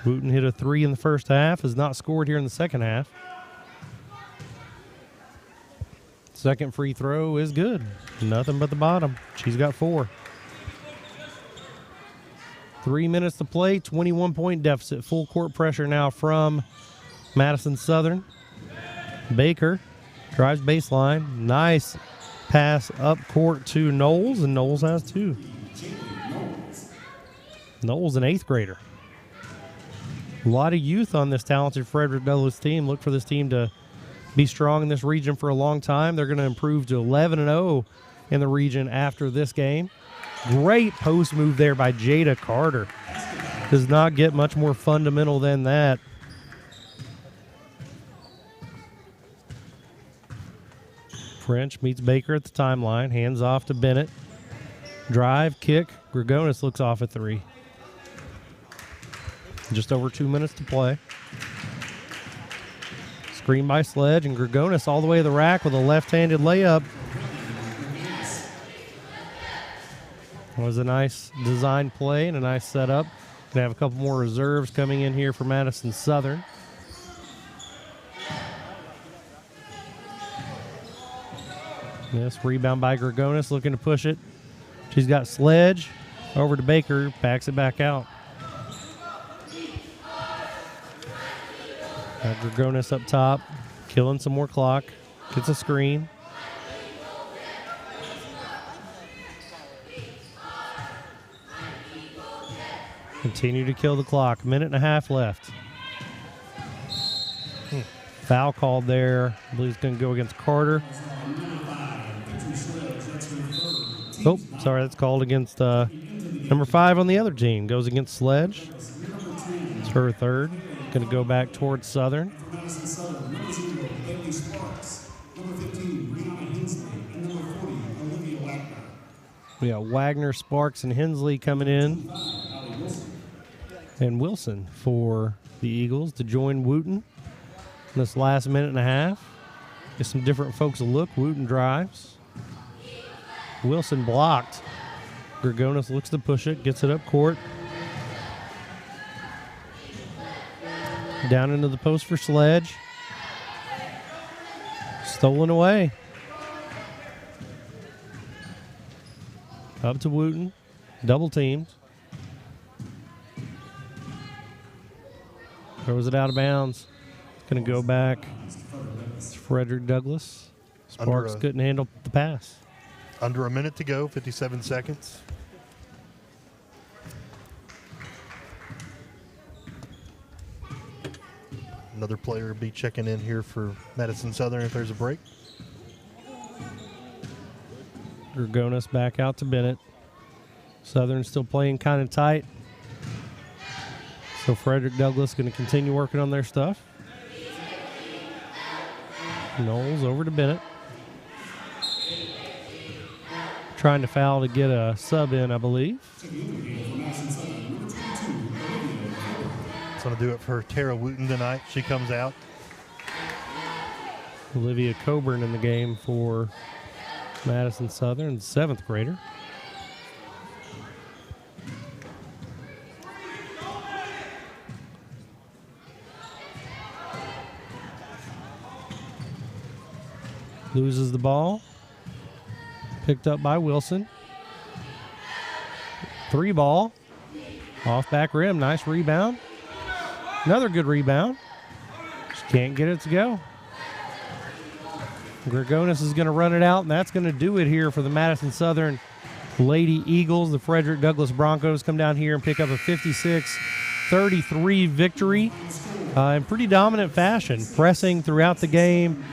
B: Wooten hit a 3 in the first half, has not scored here in the second half. Second free throw is good. Nothing but the bottom. She's got 4. 3 minutes to play, 21-point deficit. Full court pressure now from Madison Southern. Baker drives baseline. Nice pass up court to Knowles, and Knowles has 2. Knowles, an 8th grader. A lot of youth on this talented Frederick Douglass team. Look for this team to be strong in this region for a long time. They're going to improve to 11-0 in the region after this game. Great post move there by Jada Carter. Does not get much more fundamental than that. French meets Baker at the timeline. Hands off to Bennett. Drive, kick. Gregonis looks off at 3. Just over 2 minutes to play. Screen by Sledge, and Gregonis all the way to the rack with a left-handed layup. That was a nice design play and a nice setup. Gonna have a couple more reserves coming in here for Madison Southern. Yes, rebound by Gregonis, looking to push it. She's got Sledge over to Baker, backs it back out. Got Gregonis up top, killing some more clock. Gets a screen. Continue to kill the clock. Minute and a half left. Foul called there. I believe it's going to go against Carter. Oh, sorry, that's called against number 5 on the other team. Goes against Sledge. It's her third. Going to go back towards Southern. We got Wagner, Sparks, and Hensley coming in. And Wilson for the Eagles to join Wooten in this last minute and a half. Get some different folks a look. Wooten drives. Wilson blocked. Gregonis looks to push it, gets it up court. Down into the post for Sledge. Stolen away. Up to Wooten. Double teamed. Throws it out of bounds. It's going to go back. It's Frederick Douglass. Sparks couldn't handle the pass.
C: Under a minute to go, 57 seconds. Another player will be checking in here for Madison Southern if there's a break.
B: Gergonis back out to Bennett. Southern still playing kind of tight. So Frederick Douglass going to continue working on their stuff. Knowles over to Bennett. Trying to foul to get a sub in, I believe.
C: It's going to do it for Tara Wooten tonight. She comes out.
B: Olivia Coburn in the game for Madison Southern, 7th grader. Loses the ball. Picked up by Wilson. 3 ball. Off back rim. Nice rebound. Another good rebound. Just can't get it to go. Gergonis is going to run it out, and that's going to do it here for the Madison Southern Lady Eagles. The Frederick Douglass Broncos come down here and pick up a 56-33 victory in pretty dominant fashion, pressing throughout the game,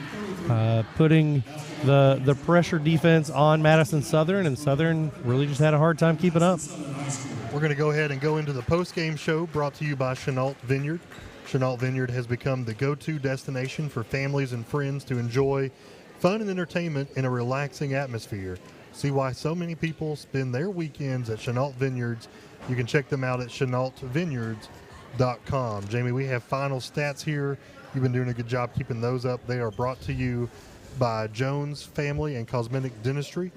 B: putting the pressure defense on Madison Southern, and Southern really just had a hard time keeping up.
C: We're going to go ahead and go into the post-game show brought to you by Chenault Vineyard. Chenault Vineyard has become the go-to destination for families and friends to enjoy fun and entertainment in a relaxing atmosphere. See why so many people spend their weekends at Chenault Vineyards. You can check them out at chenaultvineyards.com. Jamie, we have final stats here. You've been doing a good job keeping those up. They are brought to you by Jones Family and Cosmetic Dentistry.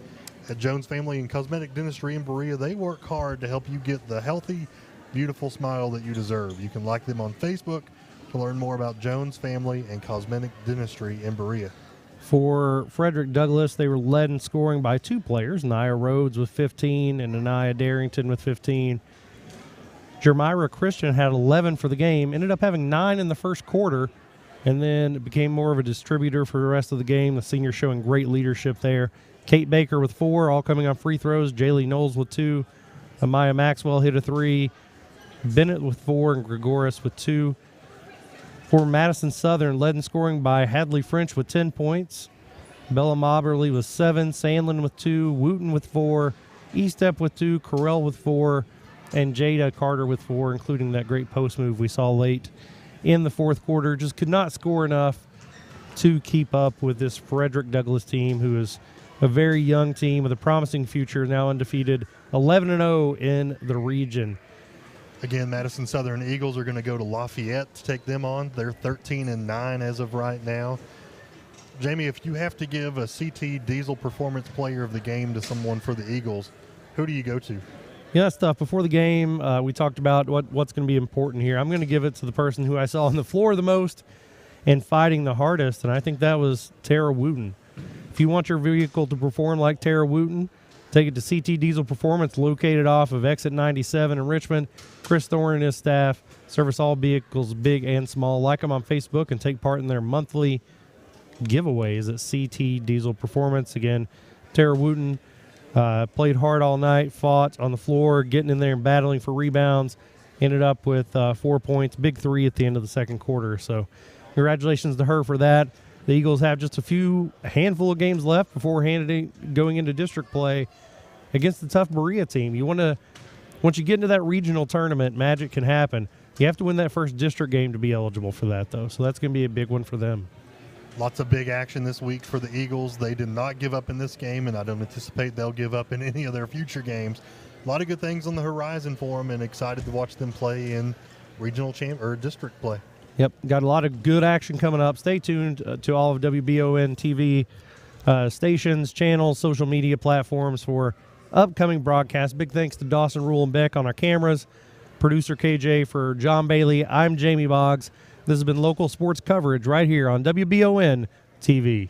C: At Jones Family and Cosmetic Dentistry in Berea, they work hard to help you get the healthy, beautiful smile that you deserve. You can like them on Facebook to learn more about Jones Family and Cosmetic Dentistry in Berea.
B: For Frederick Douglass, they were led in scoring by 2 players, Nia Rhodes with 15 and Anaya Darrington with 15. Jermira Christian had 11 for the game, ended up having 9 in the first quarter, and then became more of a distributor for the rest of the game. The senior showing great leadership there. Kate Baker with 4, all coming on free throws. Jaylee Knowles with 2. Amaya Maxwell hit a 3. Bennett with 4 and Gregoris with 2. For Madison Southern, led in scoring by Hadley French with 10 points. Bella Mobberly with 7. Sandlin with 2. Wooten with 4. Estep with 2. Carell with 4. And Jada Carter with 4, including that great post move we saw late in the fourth quarter. Just could not score enough to keep up with this Frederick Douglass team, who is a very young team with a promising future, now undefeated, 11-0 in the region.
C: Again, Madison Southern Eagles are going to go to Lafayette to take them on. They're 13-9 as of right now. Jamie, if you have to give a CT Diesel Performance Player of the Game to someone for the Eagles, who do you go to?
B: Yeah, that's tough. Before the game, we talked about what's going to be important here. I'm going to give it to the person who I saw on the floor the most and fighting the hardest, and I think that was Tara Wooten. If you want your vehicle to perform like Tara Wooten, take it to CT Diesel Performance, located off of Exit 97 in Richmond. Chris Thorne and his staff service all vehicles, big and small. Like them on Facebook and take part in their monthly giveaways at CT Diesel Performance. Again, Tara Wooten played hard all night, fought on the floor, getting in there and battling for rebounds. Ended up with 4 points, big 3 at the end of the second quarter. So congratulations to her for that. The Eagles have just a handful of games left before going into district play against the tough Berea team. Once you get into that regional tournament, magic can happen. You have to win that first district game to be eligible for that, though. So that's going to be a big one for them.
C: Lots of big action this week for the Eagles. They did not give up in this game, and I don't anticipate they'll give up in any of their future games. A lot of good things on the horizon for them, and excited to watch them play in regional district play.
B: Yep, got a lot of good action coming up. Stay tuned to all of WBON TV stations, channels, social media platforms for upcoming broadcasts. Big thanks to Dawson, Rule, and Beck on our cameras. Producer KJ for John Bailey. I'm Jamie Boggs. This has been local sports coverage right here on WBON TV.